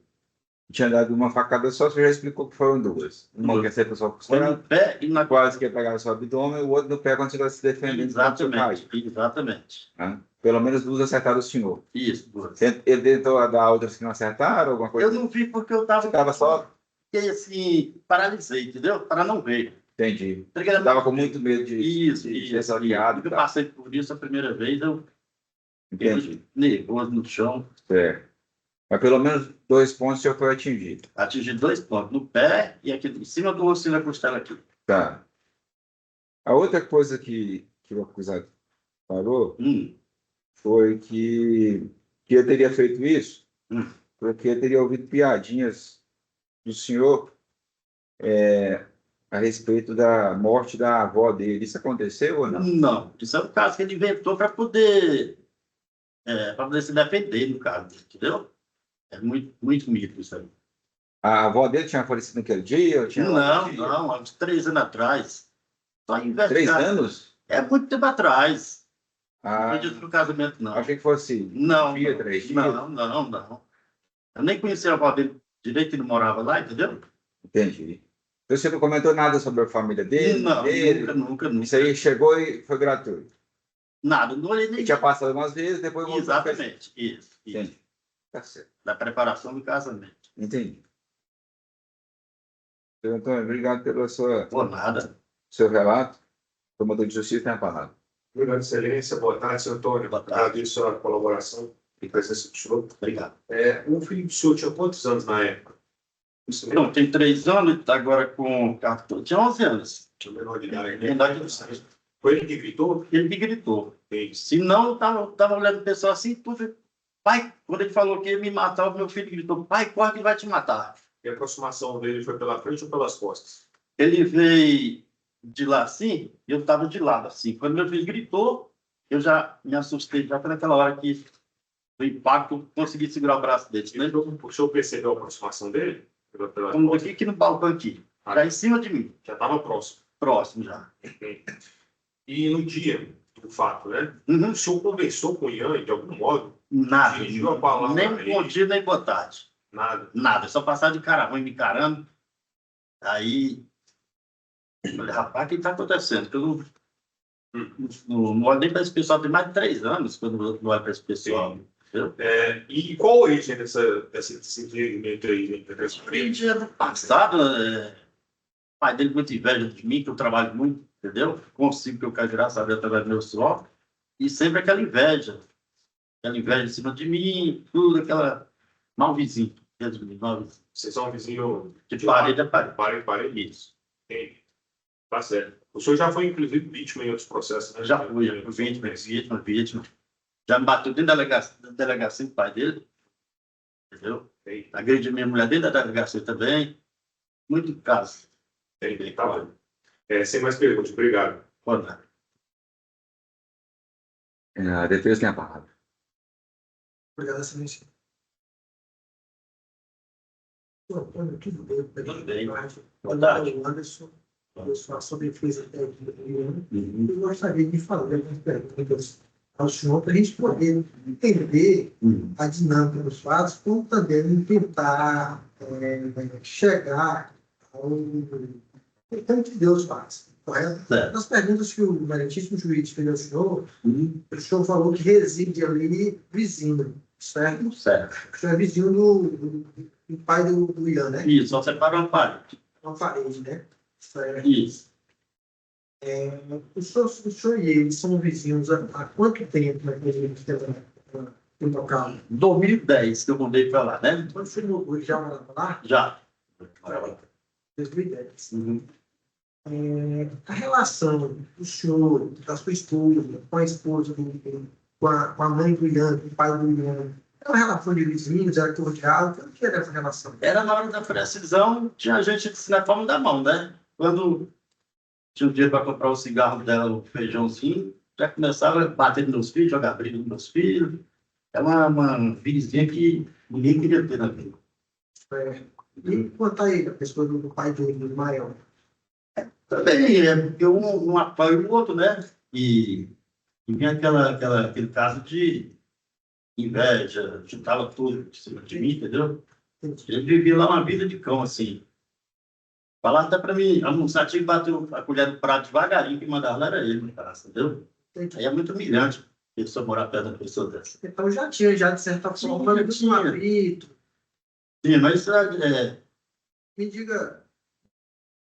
tinha dado uma facada só, você já explicou que foram duas. Uma que acertou sua Foi no costela, pé e na quase que ia pegar seu abdômen, e o outro no pé quando você estava se defendendo. quando você Exatamente, caiu, exatamente. né? Pelo menos duas acertaram o senhor. Isso, duas. Ele tentou dar outras que não acertaram, alguma coisa? Eu não vi porque eu estava. Estava só... Fiquei assim, paralisei, entendeu? Para não ver. Entendi. Porque era Estava com muito medo de Isso, ser isso. saqueado. Eu passei por isso a primeira vez, eu Entendi. fiquei nervoso no chão. Certo. Mas pelo menos 2 pontos o senhor foi atingido. Atingi 2 pontos, no pé e aqui em cima do oscilo da costela aqui. Tá. A outra coisa que o acusado falou Hum, foi que eu teria feito isso Hum. porque eu teria ouvido piadinhas do senhor a respeito da morte da avó dele. Isso aconteceu ou não? não, isso é um caso que ele inventou para poder se defender, no caso dele, entendeu? É muito mito isso aí. A avó dele tinha falecido naquele dia? Ou tinha lá no Não, dia? não, há uns 3 anos atrás. Só 3 investigar. anos? É muito tempo atrás. Não Ah, foi disso no casamento, não. achei que fosse Não, um dia, não, 3 dias. não. Eu nem conhecia a avó dele direito, ele morava lá, entendeu? Entendi. Então você não comentou nada sobre a família dele, Não, dele? nunca. Isso aí chegou e foi gratuito. Nada, não olhei Ele nem. tinha passado umas vezes, depois voltou. Exatamente, isso. Entendi. Tá certo. Da preparação do casamento. Entendi. Então, Antônio, obrigado pelo Por nada. seu relato. O promotor de justiça tem a palavra. Obrigado, Excelência. Boa tarde, senhor Antônio. Boa tarde. Agradeço a colaboração e presença do senhor. Obrigado. O filho do senhor tinha quantos anos na época? Isso mesmo? Não, tem 3 anos, está agora com 14. Tinha 11 anos. Tinha menor de idade, né? Menor de idade. Foi ele que gritou? Ele me gritou. Entendi. Se não, tava olhando o pessoal assim, tudo. Pai, quando ele falou que ia me matar, o meu filho gritou: pai, corre que vai te matar. E a aproximação dele foi pela frente ou pelas costas? Ele veio de lá assim, e eu estava de lado assim. Quando meu filho gritou, eu já me assustei, já foi naquela hora que o impacto, eu consegui segurar o braço dele. E Né? o senhor percebeu a aproximação dele? Pelas Como costas? aqui no balcão aqui, Ah, já em cima de mim, já estava próximo. próximo já. E no dia do fato, né? Uhum. O senhor conversou com o Ian de algum modo? Nada. Dirigiu a palavra Nem a ele. bom dia, nem boa tarde. Nada. Nada, só passar de cara ruim me encarando. Aí, eu falei, rapaz, o que está acontecendo? Que eu não olho nem para esse pessoal, tem mais de 3 anos que eu não olho para esse pessoal. Entendeu? E qual a origem desse entendimento aí? Desde ano passado, o pai dele muito inveja de mim, que eu trabalho muito, entendeu? Consigo que eu quero, graças a Deus, através do meu suor. E sempre aquela inveja em cima de mim, tudo, aquela mal vizinho. Mal vizinho. Vocês são um vizinho De parede a parede. parede? Isso. Entendi. Tá certo. O senhor já foi, inclusive, vítima em outros processos, né? Já fui vítima. Já me bateu dentro da delegacia do pai dele. Entendeu? Entendi. Agredi minha mulher dentro da delegacia também. Muito caso. Entendi. Tá bom. Sem mais perguntas. Obrigado. Pô, né? A defesa tem a palavra. Obrigado, excelência. Olha, tudo bem. Tudo bem. Boa Boa tarde, tarde. Anderson. Eu sou a sua defesa técnica do Ian. Uhum. Eu gostaria de fazer algumas perguntas ao senhor para a gente poder entender a dinâmica dos fatos, como também tentar chegar ao entender os fatos, correto? Certo. Nas perguntas que o meritíssimo juiz fez ao senhor, Uhum. o senhor falou que reside ali vizinho, certo? Certo. O senhor é vizinho do pai do Ian, né? Isso, só separou uma parede. Uma parede, né? Certo. Isso. O senhor e ele são vizinhos há quanto tempo naquele local? 2010 que eu mudei para lá, né? Quando você mudou, já morava lá? Já. 2010. Uhum. A relação do senhor, da sua esposa, com a esposa com a mãe do Ian, com o pai do Ian, é uma relação de vizinhos, era cordial? O que era essa relação? Era na hora da precisão, tinha gente na palma da mão, né? Quando tinha um dinheiro para comprar o cigarro dela, o feijãozinho, já começava a bater nos meus filhos, jogar briga nos meus filhos. É uma vizinha que ninguém queria ter na vida. E quanto a ele, a pessoa do pai do Ismael? Também, porque um apoia o outro, né? E vinha aquele caso de inveja, juntava tudo em cima de mim, entendeu? Ele vivia lá uma vida de cão, assim. Falava até para mim, almoçar, tinha que bater a colher no prato devagarinho, que mandava lá era ele, no caso, entendeu? Aí é muito humilhante a pessoa morar perto da pessoa dessa. Então já tinha, de certa forma, um atrito. Sim, mas Me diga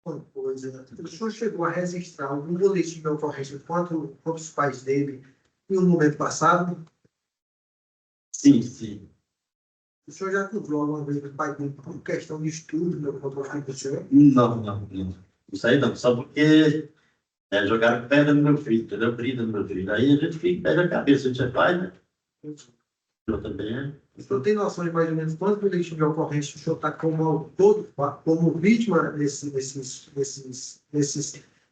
uma coisa. O senhor chegou a registrar algum boletim de ocorrência contra os pais dele em um momento passado? sim. O senhor já cobrou alguma vez o pai dele por questão de estudo, contra o filho do senhor? Não. Isso aí não, só porque Jogaram pedra no meu filho, entendeu? Brida no meu filho. Aí a gente fica, perde a cabeça, a gente é pai, né? Eu também. O senhor tem noção de mais ou menos quantos boletins de ocorrência o senhor está como autor, como vítima desses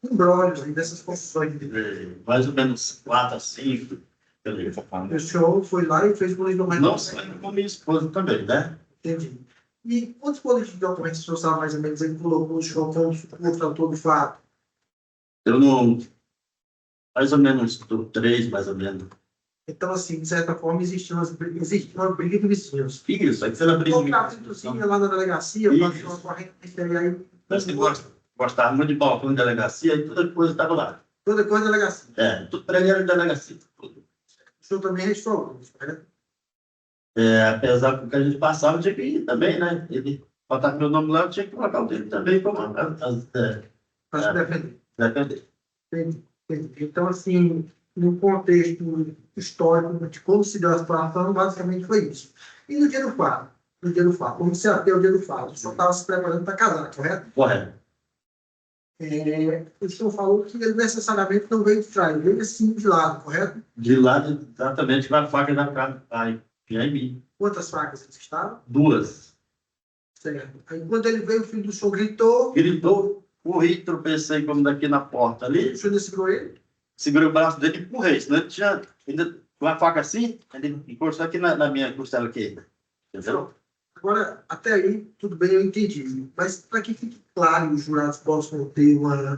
embrólios, dessas confusões de Mais ou menos 4 a 5. O senhor foi lá e fez o boletim de ocorrência? Não só com minha esposa também, né? Entendi. E quantos boletins de ocorrência o senhor sabe mais ou menos ele colocou o senhor como autor do fato? Eu não. Mais ou menos 3, mais ou menos. Então, assim, de certa forma, existia uma briga de vizinhos. Isso, aí você não briga. Um capítulozinho lá na delegacia, Isso. passou uma corrente, e aí Mas que gostava muito de balcão de delegacia e toda coisa estava lá. toda coisa na delegacia. Tudo para ele era delegacia. Tudo. O senhor também registrou, né? Apesar do que a gente passava, tinha que ir também, né? Ele botava meu nome lá, eu tinha que colocar o dele também para Para se defender. defender. Entendi. Então, assim, no contexto histórico de como se deu a situação, basicamente foi isso. E no dia do fato? Como se ateu o dia do fato? O senhor estava se preparando para casar, correto? Correto. O senhor falou que ele necessariamente não veio de trás, veio assim de lado, correto? De lado, exatamente, com a faca da cara. Aí, e aí, mim. Quantas facas eles estavam? 2. Certo. Aí quando ele veio, o filho do senhor gritou, Gritou, corri, tropecei como daqui na porta ali. o senhor não segurou ele? Segurei o braço dele e empurrei, senão ele tinha ainda com a faca assim, ele encostou aqui na minha costela aqui. Entendeu? Agora, até aí, tudo bem, eu entendi. Mas para que fique claro, os jurados possam ter uma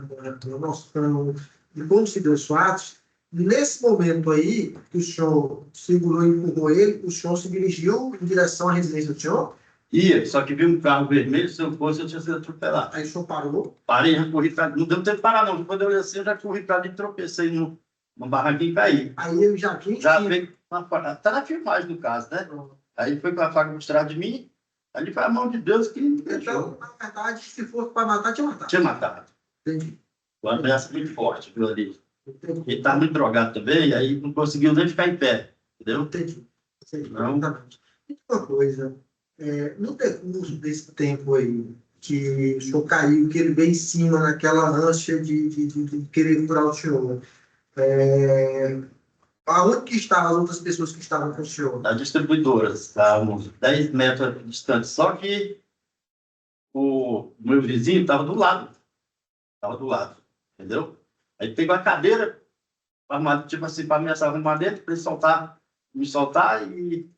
noção de como se deu os fatos, nesse momento aí, que o senhor segurou e empurrou ele, o senhor se dirigiu em direção à residência do senhor, Ia, só que vi um carro vermelho, se eu fosse, eu tinha sido atropelado. aí o senhor parou, Parei, já corri pra... Não deu tempo de parar, não. Quando eu olhei assim, eu já corri para ali, tropecei no barraquinho e caí. aí ele já vinha em Já cima. veio uma faca. Tá na filmagem, no caso, né? Aí foi com a faca mostrada de mim, ali foi a mão de Deus que me Então, deixou. na verdade, se fosse para matar, tinha matado. Tinha matado. Entendi. Uma ameaça muito forte, viu ali. Entendi. Ele estava muito drogado também, aí não conseguiu nem ficar em pé, entendeu? Entendi. Não. Exatamente. E uma coisa, no decurso desse tempo aí, que o senhor caiu, que ele veio em cima naquela ânsia de querer curar o senhor, aonde que estavam as outras pessoas que estavam com o senhor? As distribuidoras, estávamos 10 metros distantes, só que o meu vizinho estava do lado, entendeu? Aí pegou a cadeira, armado, tipo assim, para ameaçar arrumar dentro, para ele me soltar, e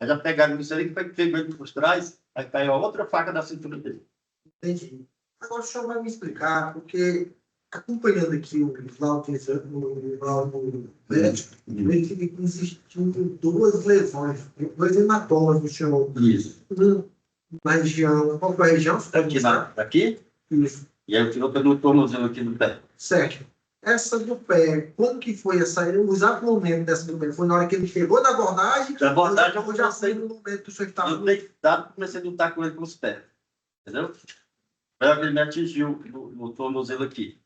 aí já pegaram isso aí, que pegou ele por trás, aí caiu a outra faca da cintura dele. Entendi. Agora o senhor vai me explicar, porque acompanhando aqui o laudo médico, verifica que existiam 2 lesões, 2 hematomas no senhor. Isso. Na região, qual foi a região? Daqui, Isso. e aí eu tirou pelo tornozelo aqui no pé. Certo. Essa do pé, como que foi o exato momento dessa do pé? Foi na hora que ele chegou na abordagem? Na abordagem, ou já foi no momento que o senhor estava... Eu deitado, comecei a lutar com ele com os pés, entendeu? Aí ele me atingiu no tornozelo aqui.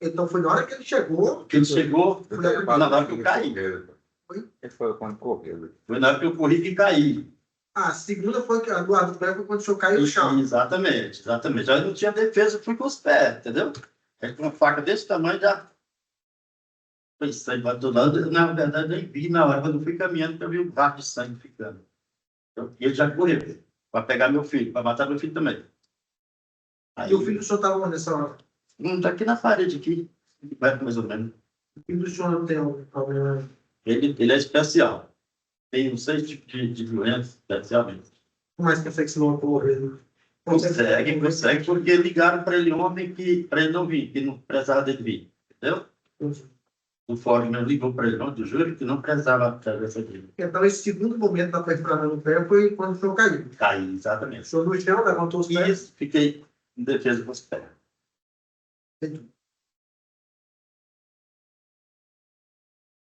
Então foi na hora que ele chegou... Ele chegou, Foi na hora que eu caí. Ele foi quando correu. Foi na hora que eu corri e caí. A segunda foi que a do lado do pé foi quando o senhor caiu no chão. Exatamente. Aí não tinha defesa, eu fui com os pés, entendeu? Aí com uma faca desse tamanho já... Foi sangue para todo lado. Na verdade, nem vi na hora, quando eu fui caminhando, eu vi um vaso de sangue ficando. Então, ele já correu para pegar meu filho, para matar meu filho também. Aí, E o filho do senhor estava onde nessa hora? Está aqui na parede, aqui, mais ou menos. O filho do senhor não tem algum problema? Ele é especial. Tem 6 tipos de doenças, especialmente. Como é que consegue se não ocorrer? Consegue, porque ligaram para ele ontem para ele não vir, que não precisava dele vir. Entendeu? O Fórum mesmo ligou para ele ontem, do júri, que não precisava dessa vida. Então, esse segundo momento da perfuração no pé foi quando o senhor caiu. Caiu, O exatamente. senhor no chão levantou os pés. Isso, fiquei em defesa com os pés.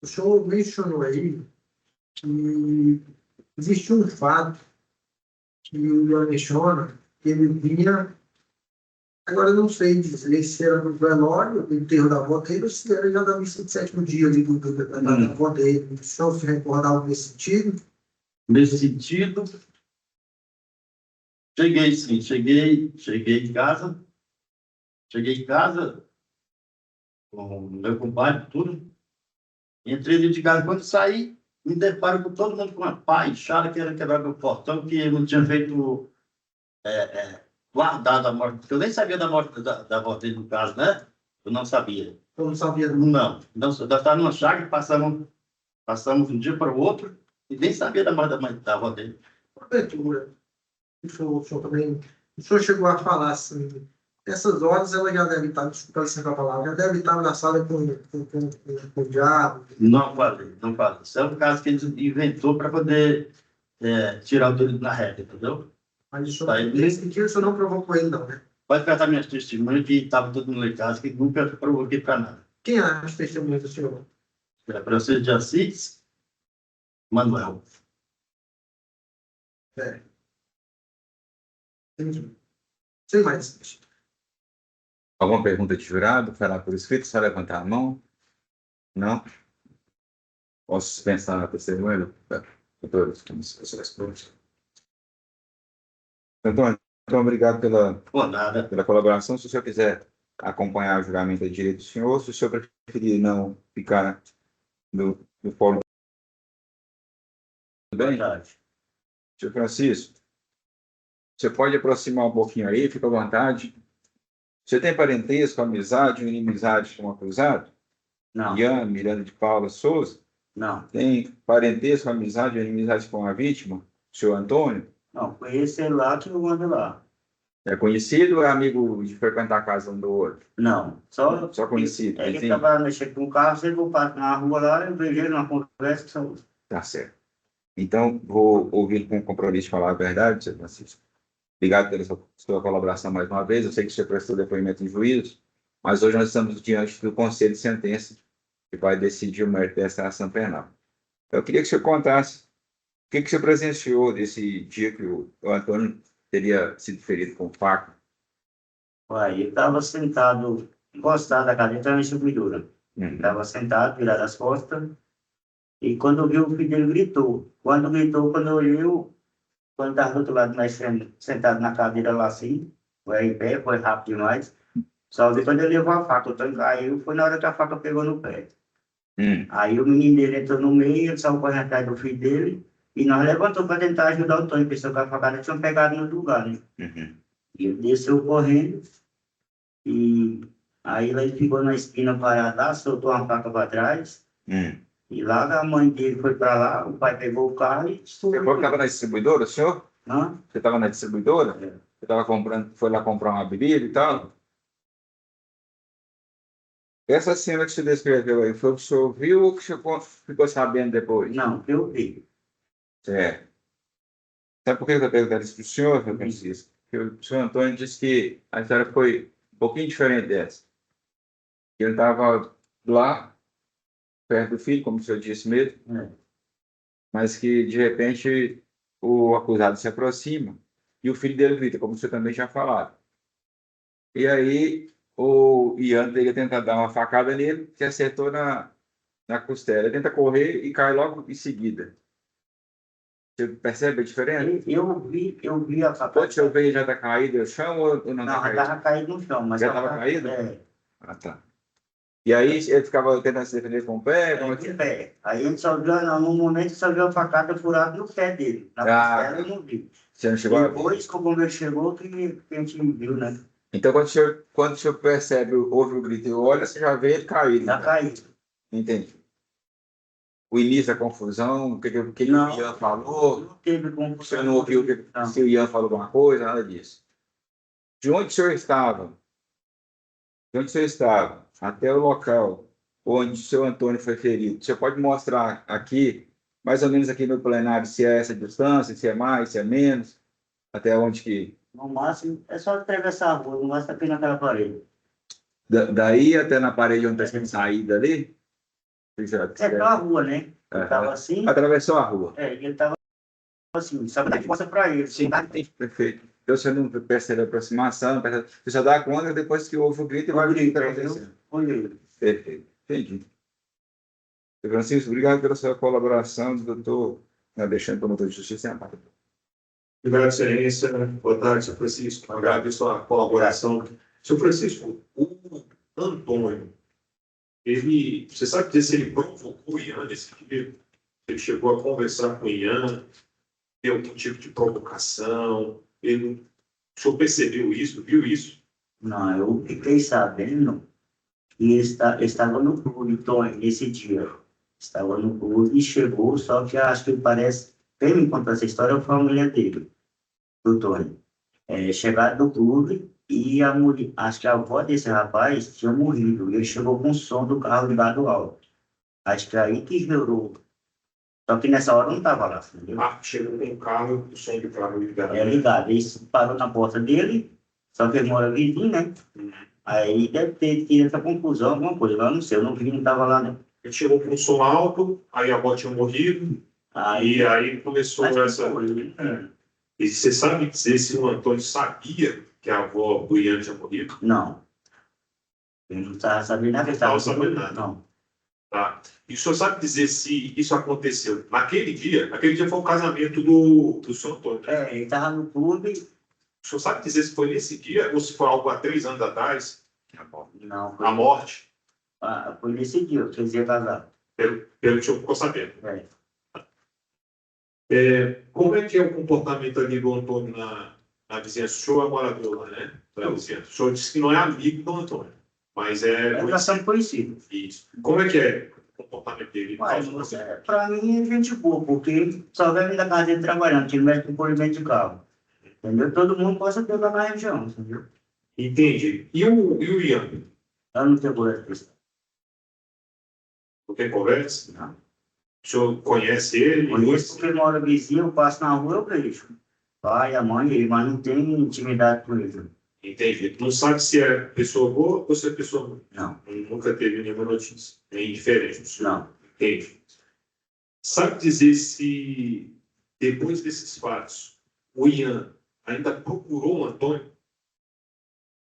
O senhor mencionou aí que existe um fato que o Leon menciona, que ele vinha, agora eu não sei dizer se era no velório, do enterro da avó dele, ou se era já da missa de 7º dia ali da avó dele. O senhor se recorda algo nesse sentido? Nesse sentido, cheguei sim, cheguei em casa, com o meu compadre, tudo. Entrei dentro de casa. Quando saí, me deparo com todo mundo com uma pá inchada, querendo quebrar meu portão, que eu não tinha feito guardado a morte, porque eu nem sabia da morte da avó dele, no caso, né? Eu não sabia. Eu não sabia. Não, não, nós estávamos numa chácara, passamos um dia para o outro, e nem sabia da morte da mãe da avó dele. Abertura. O senhor também. O senhor chegou a falar assim. Nessas horas ela já deve estar, desculpa licença a palavra, já deve estar na sala com o diabo. Não falei, não falei. Isso é um caso que ele inventou para poder tirar o dedo na reta, entendeu? Mas o senhor, Tá aí. nesse sentido, o senhor não provocou ele, não, né? Pode pegar minhas testemunhas que estava todo mundo em casa, que nunca provoquei para nada. Quem é as testemunhas do senhor? Era Francisco de Assis, Manuel. Entendi. Sem mais. Alguma pergunta de jurado? Falar por escrito? Só levantar a mão? Não? Posso dispensar a testemunha, doutor? Então, obrigado Por nada. pela colaboração. Se o senhor quiser acompanhar o julgamento de direito do senhor, se o senhor preferir não ficar no fórum, tudo bem? Verdade. Senhor Francisco, você pode aproximar um pouquinho aí, fica à vontade. Você tem parentesco, amizade ou inimizade com o acusado? Não, Ian Miranda de Paula Souza? não. Tem parentesco, amizade ou inimizade com a vítima? Senhor Antônio? Não, conheci ele lá que eu ando lá. É conhecido ou é amigo de frequentar a casa um do outro? Não, só Conhecido. ele Sim. estava mexendo com o carro, sempre eu passo na rua lá, eu vejo ele numa conversa, só... Tá certo. Então, vou ouvir com compromisso de falar a verdade, senhor Francisco. Obrigado pela sua colaboração mais uma vez. Eu sei que você prestou depoimento em juízo, mas hoje nós estamos diante do conselho de sentença que vai decidir o mérito dessa ação penal. Eu queria que você contasse o que você presenciou desse dia que o Antônio teria sido ferido com faca. Uai, eu estava sentado, encostado na cadeira, estava em distribuidora. Estava sentado, virado as costas, e quando eu vi o filho dele gritou. Quando eu olhei, quando estava do outro lado, nós sentado na cadeira lá assim, foi em pé, foi rápido demais. Só vi quando ele levou a faca, o tanque caiu, foi na hora que a faca pegou no pé. Aí o menino dele entrou no meio, ele saiu correndo atrás do filho dele, e nós levantamos para tentar ajudar o Tony, pensou que a facada tinha pegado no lugar, né? E ele desceu correndo, e aí ele ficou na esquina parado lá, soltou uma faca para trás, e lá a mãe dele foi para lá, o pai pegou o carro e... Você falou que estava na distribuidora, senhor? Hã? Você estava na distribuidora? É. Você estava comprando, foi lá comprar uma bebida e tal? Essa cena que você descreveu aí, foi o que o senhor viu ou que o senhor ficou sabendo depois? Não, eu vi. Certo. Sabe por que eu estou perguntando isso para o senhor, senhor Francisco? Porque o senhor Antônio disse que a história foi um pouquinho diferente dessa. Ele estava lá, perto do filho, como o senhor disse mesmo, mas que, de repente, o acusado se aproxima e o filho dele grita, como o senhor também tinha falado. E aí, o Ian teria tentado dar uma facada nele, que acertou na costela. Ele tenta correr e cai logo em seguida. Você percebe a diferença? Eu vi a facada. Quando o senhor veio já está caído no chão ou não Não, está já caído? estava caído no chão, mas... Já estava caído? É. Ah, tá. E aí ele ficava tentando se defender com o pé? Como é que... De pé. Aí ele só viu, no momento, só viu a facada furada no pé dele. Na costela eu não vi. Você não chegou a ver? Depois que o bombeiro chegou, que a gente viu, né? Então, quando o senhor percebe, ouve o grito e olha, você já vê ele caído. Já Então. caído. Entendi. O início da confusão, o que o Não. Ian falou, Não teve o como... senhor não ouviu se o Ian falou alguma coisa, nada disso. De onde o senhor estava? De onde o senhor estava? Até o local onde o seu Antônio foi ferido. Você pode mostrar aqui, mais ou menos aqui no plenário, se é essa distância, se é mais, se é menos, até onde que... No máximo, é só atravessar a rua, não basta aqui naquela parede. Daí até na parede onde está saída ali? Pela rua, né? Ele estava assim... Atravessou a rua. Ele estava assim, sabe? A força para ele. Sim, perfeito. Então você não percebe a aproximação, você só dá conta depois que houve o grito e vai ver o que está acontecendo. Perfeito, entendi. Francisco, obrigado pela sua colaboração, doutor, deixando para o promotor de justiça em paz. Obrigado, excelência. Boa tarde, senhor Francisco. Agradeço a colaboração. Senhor Francisco, o Antônio, Você sabe dizer se ele provocou o Ian nesse dia? Ele chegou a conversar com o Ian, deu algum tipo de provocação? O senhor percebeu isso, viu isso? Não, eu fiquei sabendo que estava no clube, Tony, nesse dia. Estava no clube e chegou, só que acho que parece, quem me contou essa história foi a mulher dele, do Tony. Chegaram no clube e a mulher, acho que a avó desse rapaz tinha morrido. Ele chegou com o som do carro ligado alto. Acho que aí que gerou. Só que nessa hora não estava lá, entendeu? Chegou com o carro, o som do carro ligado. Ligado. Ele parou na porta dele, só que ele mora vizinho, né? Aí deve ter tido essa conclusão, alguma coisa. Mas eu não sei, eu não vi, não estava lá, né? Ele chegou com um som alto, aí a avó tinha morrido, e aí começou Acho que essa. foi, né? E você sabe dizer se o Antônio sabia que a avó do Ian tinha morrido? Não. Eu não estava sabendo nada. Não estava sabendo nada. Não. Tá. E o senhor sabe dizer se isso aconteceu naquele dia? Aquele dia foi o casamento do senhor Antônio. Ele estava no clube. O senhor sabe dizer se foi nesse dia ou se foi algo há 3 anos atrás? Não, foi, A morte? foi nesse dia que eles iam casar. Pelo que o senhor ficou sabendo. É. Como é que é o comportamento ali do Antônio na vizinhança? O senhor é morador lá, né? Da vizinhança. O senhor disse que não é amigo do Antônio, mas Nós somos conhecidos. Isso. Como é que é o comportamento dele? Mas para mim é gente boa, porque só vem da casa dele trabalhando, que ele mexe com polimento de carro. Entendeu? Todo mundo gosta dele lá na região, entendeu? Entendi. E o Ian? Eu não tenho boa questão. Não tem conversa? Não. O senhor conhece ele? Conheço porque ele mora vizinho, eu passo na rua, eu vejo. Pai, a mãe, ele, mas não tem intimidade com ele. Entendi. Não sabe se é pessoa boa ou se é pessoa ruim? Não. Nunca teve nenhuma notícia. É indiferente. Não. Entendi. Sabe dizer se, depois desses fatos, o Ian ainda procurou o Antônio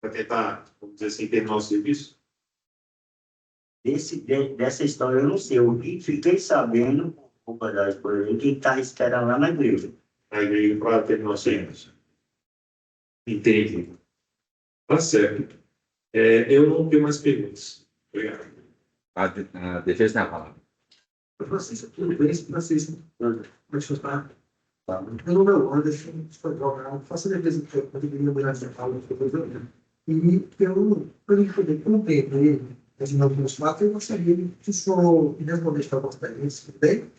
para tentar, vamos dizer assim, terminar o serviço? Dessa história eu não sei. Eu fiquei sabendo, por causa da esposa dele, que ele estava esperando lá na igreja. Na igreja para terminar o serviço. Entendi. Tá certo. Eu não tenho mais perguntas. Obrigado. A defesa tem a palavra. Francisco, tudo bem? Francisco, deixa eu estar. Meu nome é Anderson, estou advogado, faço a defesa do contribuinte mulher de São Paulo, e eu, para mim poder compreender os meus fatos, eu gostaria que o senhor me respondesse para a nossa experiência, tudo bem?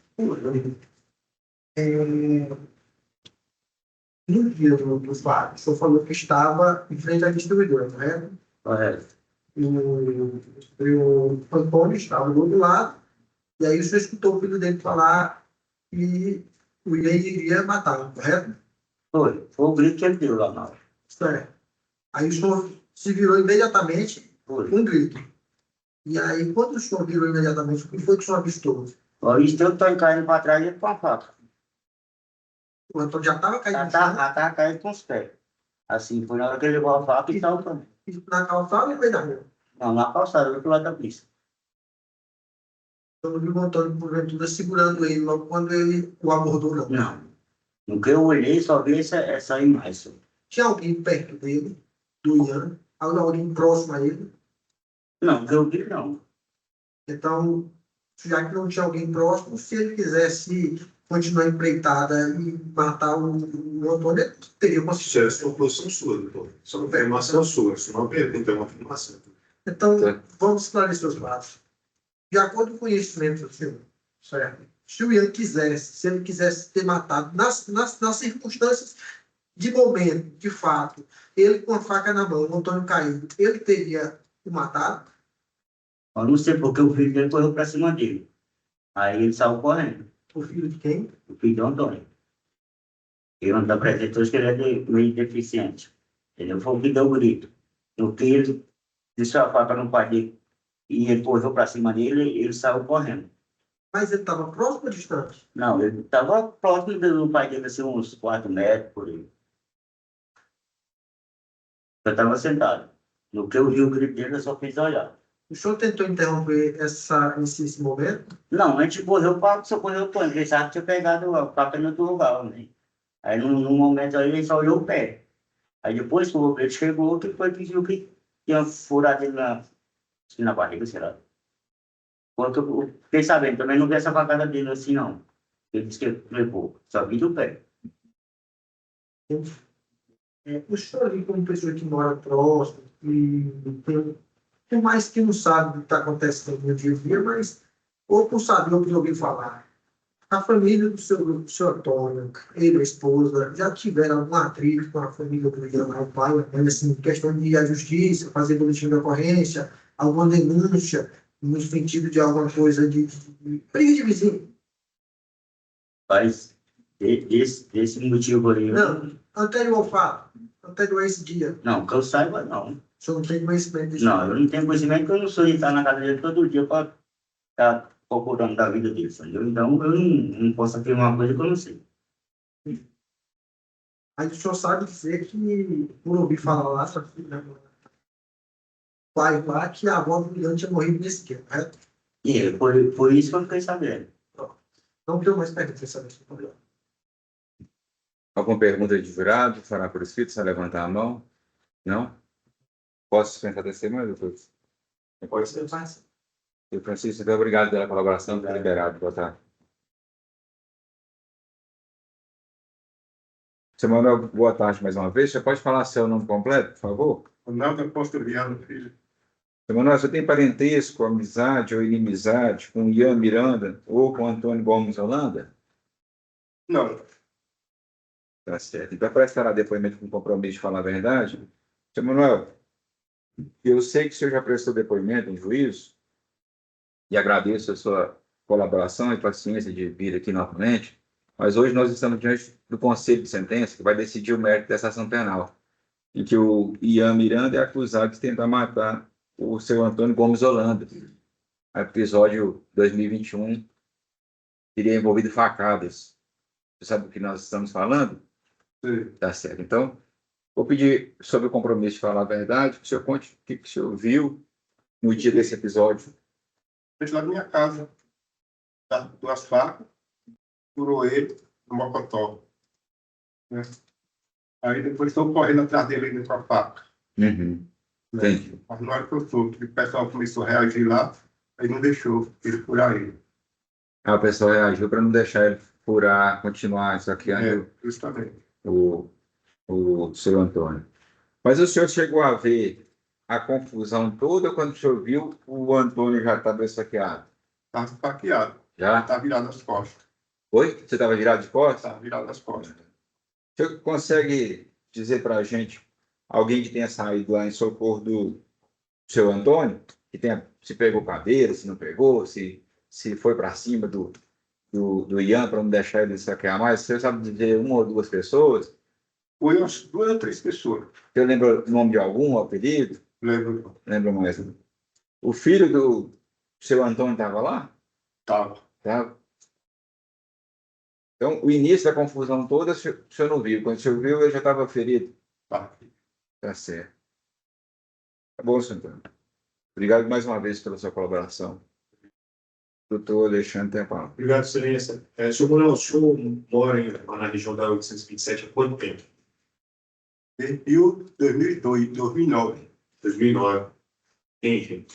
No dia dos fatos, o senhor falou que estava em frente à distribuidora, correto? Correto. O Antônio estava do outro lado, e aí o senhor escutou o filho dele falar que o Ian iria matá-lo, correto? Foi o grito que ele deu lá na hora. Certo. Aí o senhor se virou imediatamente Foi. com um grito. E aí, quando o senhor virou imediatamente, o que foi que o senhor avistou? O Esteu está caindo para trás e ele com a faca. O Antônio já estava caindo no Já chão, estava caindo com os pés. Assim, foi na hora que ele levou a faca e tal também. na calçada e no meio da rua. Não, na calçada, do outro lado da pista. Eu não vi o Antônio, porventura, segurando ele logo quando ele o abordou, não. Não. No que eu olhei, só vi essa imagem. Tinha alguém perto dele, do Ian, alguém próximo a ele. Não, que eu vi, não. Então, já que não tinha alguém próximo, se ele quisesse continuar a empreitada e matar o Antônio, ele teria Isso é conseguido. uma posição sua, doutor. Isso é uma afirmação sua. Isso não é uma pergunta, é uma afirmação. Então, vamos esclarecer os fatos. De acordo com o conhecimento do senhor, certo? Se o Ian quisesse, se ele quisesse ter matado, nas circunstâncias de momento, de fato, ele com a faca na mão, o Antônio caído, ele teria o matado? Eu não sei porque o filho dele correu para cima dele. Aí ele saiu correndo. O filho de quem? O filho do Antônio. Ele não apresentou que ele é meio deficiente. Entendeu? Foi o que deu o grito. No que ele deixou a faca no pai dele e ele correu para cima dele, ele saiu correndo. Mas ele estava próximo ou distante? Não, ele estava próximo do pai dele, assim, uns 4 metros por aí. Eu estava sentado. No que eu vi o grito dele, eu só fiz olhar. O senhor tentou interromper esse momento? Não, a gente correu para socorrer o Tony, porque ele sabe que tinha pegado a faca no outro lugar, né? Aí, num momento aí, ele só olhou o pé. Aí, depois que ele chegou, que foi que viu que tinha furado ele na barriga, sei lá. Porque eu fiquei sabendo, também não vi essa facada dele assim, não. Ele disse que levou, só vi do pé. O senhor ali, como pessoa que mora próximo, e tem mais que não sabe o que está acontecendo no dia a dia, mas ou por saber ou por ouvir falar. A família do seu Antônio, ele, a esposa, já tiveram algum atrito com a família do Ian, o pai, a mãe, assim, questão de ir à justiça, fazer boletim de ocorrência, alguma denúncia, no sentido de alguma coisa de briga de vizinho. Mas desse motivo aí, Não, anterior ao fato, anterior a esse dia. não, que eu saiba, não. O senhor não tem conhecimento disso? Não, eu não tenho conhecimento porque eu não sou de estar na casa dele todo dia para estar procurando da vida dele, entendeu? Então, eu não posso afirmar uma coisa que eu não sei. Aí o senhor sabe dizer que, por ouvir falar lá, sua filha, pai lá, que a avó do Ian tinha morrido nesse dia, correto? E foi isso que eu fiquei sabendo. Não tenho mais perguntas para saber sobre o Alguma pergunta de jurado? Fará por escrito, só levantar a mão? Não? Posso dispensar testemunha, doutor? Pode ser. Eu, Francisco, muito obrigado pela colaboração, por liberado. Boa tarde. Seu Manuel, boa tarde mais uma vez. Você pode falar seu nome completo, por favor? Ronaldo Apóstolo Viano, filho. Seu Manuel, você tem parentesco, amizade ou inimizade com Ian Miranda ou com Antônio Gomes Holanda? Não, Tá certo. Então, prestará depoimento com compromisso de falar a verdade? Seu Manuel, eu sei que o senhor já prestou depoimento em juízo e agradeço a sua colaboração e paciência de vir aqui novamente, mas hoje nós estamos diante do conselho de sentença que vai decidir o mérito dessa ação penal, em que o Ian Miranda é acusado de tentar matar o seu Antônio Gomes Holanda. O episódio 2021 teria envolvido facadas. Você sabe do que nós estamos falando? sei. Tá certo. Então, vou pedir sobre o compromisso de falar a verdade, que o senhor conte o que o senhor viu no dia desse episódio. Fez lá na minha casa, tá? Duas facas, furou ele no mocotó, né? Aí depois estou correndo atrás dele ainda com a faca. Uhum. Né? Entendi. Mas na hora que eu soube, o pessoal começou a reagir lá, aí não deixou ele furar ele. Aí o pessoal reagiu para não deixar ele furar, continuar saqueando Justamente. o seu Antônio. Mas o senhor chegou a ver a confusão toda quando o senhor viu o Antônio já estava saqueado? Estava esfaqueado, Já? estava virado nas costas. Oi? Você estava virado de costas? Estava virado nas costas. O senhor consegue dizer para a gente alguém que tenha saído lá em socorro do seu Antônio, que tenha, se pegou cadeira, se não pegou, se foi para cima do Ian para não deixar ele saquear mais? Você sabe dizer uma ou duas pessoas? Foi umas 2 ou 3 pessoas. Você lembra o nome de algum, o apelido? Lembro, Lembra mais? O filho do seu Antônio estava lá? estava. Tava. Então, o início da confusão toda, o senhor não viu. Quando o senhor viu, ele já estava ferido. Tá. Tá certo. Tá bom, senhor Antônio. Obrigado mais uma vez pela sua colaboração. Doutor Alexandre tem a palavra. Obrigado, excelência. Senhor Manuel, o senhor mora lá na região da 827 há quanto tempo? Desde 2002, 2009. 2009. Entendi.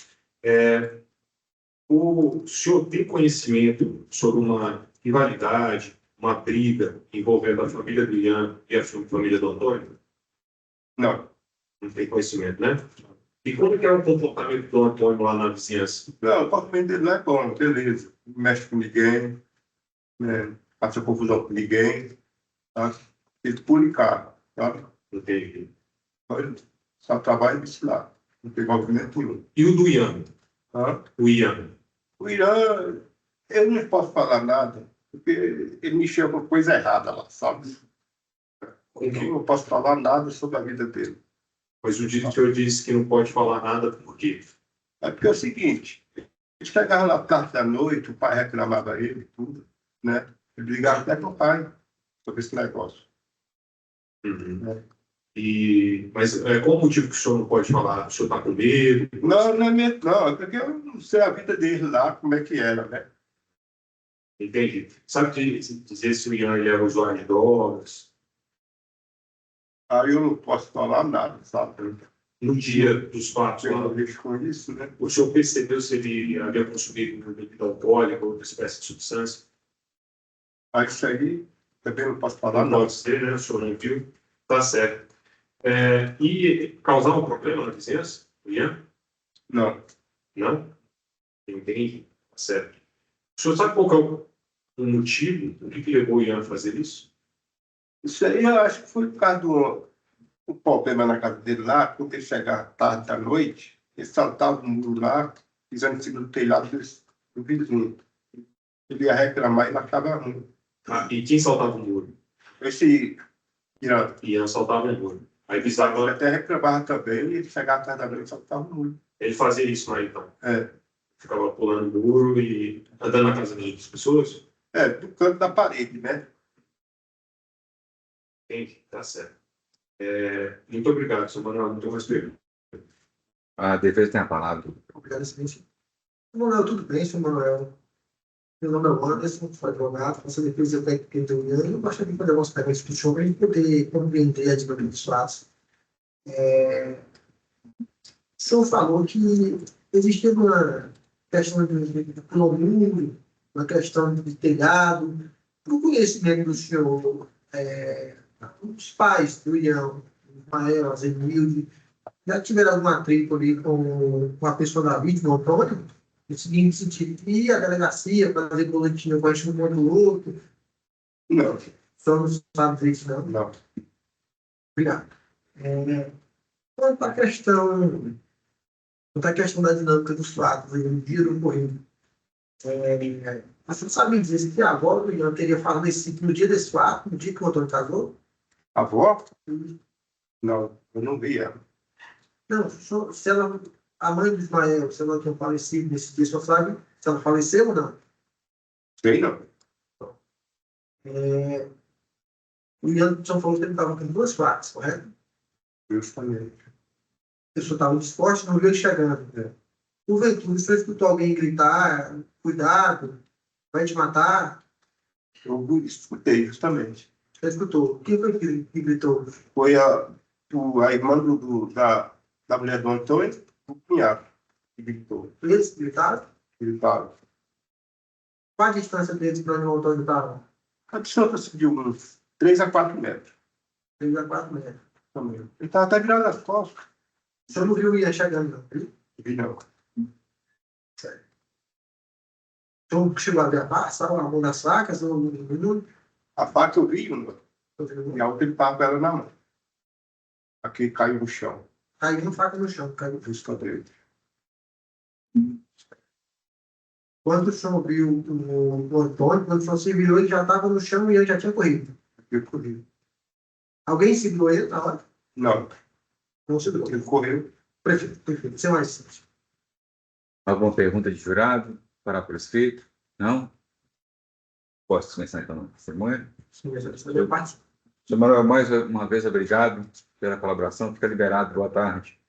O senhor tem conhecimento sobre uma rivalidade, uma briga envolvendo a família do Ian e a família do Antônio? Não, Não tem conhecimento, né? E como que é o comportamento do Antônio lá na vizinhança? não, o comportamento dele não é bom, beleza. Não mexe com ninguém, né? Passa confusão com ninguém, tá? Ele pula em carro, tá? Entendi. Ele só trabalha desse lado, não tem movimento nenhum. E o do Ian? Tá? O Ian? O Irã, eu não posso falar nada, porque ele mexeu com coisa errada lá, sabe? Eu não posso falar nada sobre a vida dele. Mas o senhor disse que não pode falar nada, por quê? É porque é o seguinte, ele chegava lá tarde da noite, o pai reclamava ele, tudo, né? Ele ligava até pro pai sobre esse negócio. Uhum. Mas qual o motivo que o senhor não pode falar? O senhor está com medo? Não, não é mesmo, não, é porque eu não sei a vida dele lá, como é que era, né? Entendi. Sabe dizer se o Ian ele era usuário de drogas? Aí eu não posso falar nada, sabe? no dia dos fatos lá, Eu vejo com isso, né? o senhor percebeu se ele havia consumido uma bebida alcoólica ou outra espécie de substância? Mas isso aí também não posso falar, Não não. pode ser, né? O senhor não viu? Tá certo. E causar um problema na vizinhança? Ian? Não. Não? Entendi. Tá certo. O senhor sabe qual que é o motivo? O que levou o Ian a fazer isso? Isso aí eu acho que foi por causa do problema na casa dele lá, quando ele chegava tarde da noite, ele saltava o muro lá, pisando em cima do telhado do vizinho. Ele ia reclamar e não achava ruim. Ah, e quem saltava o muro? Esse Irã, Ian saltava o muro. Aí ele visava, até reclamava também, e ele chegava tarde da noite e saltava o muro. ele fazia isso lá então. É, Ficava pulando o muro e andando na casa das outras pessoas? do canto da parede, né? Entendi. Tá certo. Muito obrigado, senhor Manuel. Não tenho mais perguntas. A defesa tem a palavra. Obrigado, excelência. Manuel, tudo bem, senhor Manuel? Meu nome é Anderson, sou advogado, faço a defesa técnica do Ian, e eu gostaria de fazer algumas perguntas para o senhor para a gente poder compreender a dinâmica dos fatos. O senhor falou que existia uma questão de condomínio, uma questão de telhado. Por conhecimento do senhor, os pais do Ian, Ismael, Zenilde, já tiveram alguma atrito ali com a pessoa da vítima, o Antônio? No seguinte sentido, ir à delegacia, fazer boletim com a gente um contra o outro, Não, só não sabe disso, não. não. Obrigado. Quanto à questão da dinâmica dos fatos aí, no dia do ocorrido, você sabe me dizer se agora o Ian teria falado no dia desse fato, no dia que o Antônio casou? A avó? Não, eu não vi ela. Não, se ela, a mãe do Ismael, se ela tinha falecido nesse dia, só sabe se ela faleceu ou não. Sei não. O Ian só falou que ele estava com duas facas, correto? Justamente. A pessoa estava disposta e não viu ele chegando. Porventura, você escutou alguém gritar, cuidado, vai te matar? Eu escutei, justamente. Você escutou. Quem foi que gritou? Foi a irmã da mulher do Antônio, o cunhado, que gritou. Eles que gritaram? Gritaram. Qual a distância deles para onde o Antônio estava? A distância de uns 3 a 4 metros. 3 a 4 metros. Também. Ele estava até virado as costas. Você não viu o Ian chegando, não, viu? Vi não. Então, chegou a ver a passar a mão das facas, não. A faca eu vi, e a outra ele estava com ela na mão. Aqui caiu no chão. Caiu uma faca no chão, caiu. Eu escutei. Quando o senhor viu o Antônio, quando o senhor se virou, ele já estava no chão e ele já tinha corrido. Eu corri. Alguém segurou ele na hora? Não, Não segurou. ele correu. Perfeito. Sem mais. Alguma pergunta de jurado para o prescrito? Não? Posso começar então a testemunha? Eu participo. Senhor Manuel, mais uma vez, obrigado pela colaboração. Fica liberado. Boa tarde.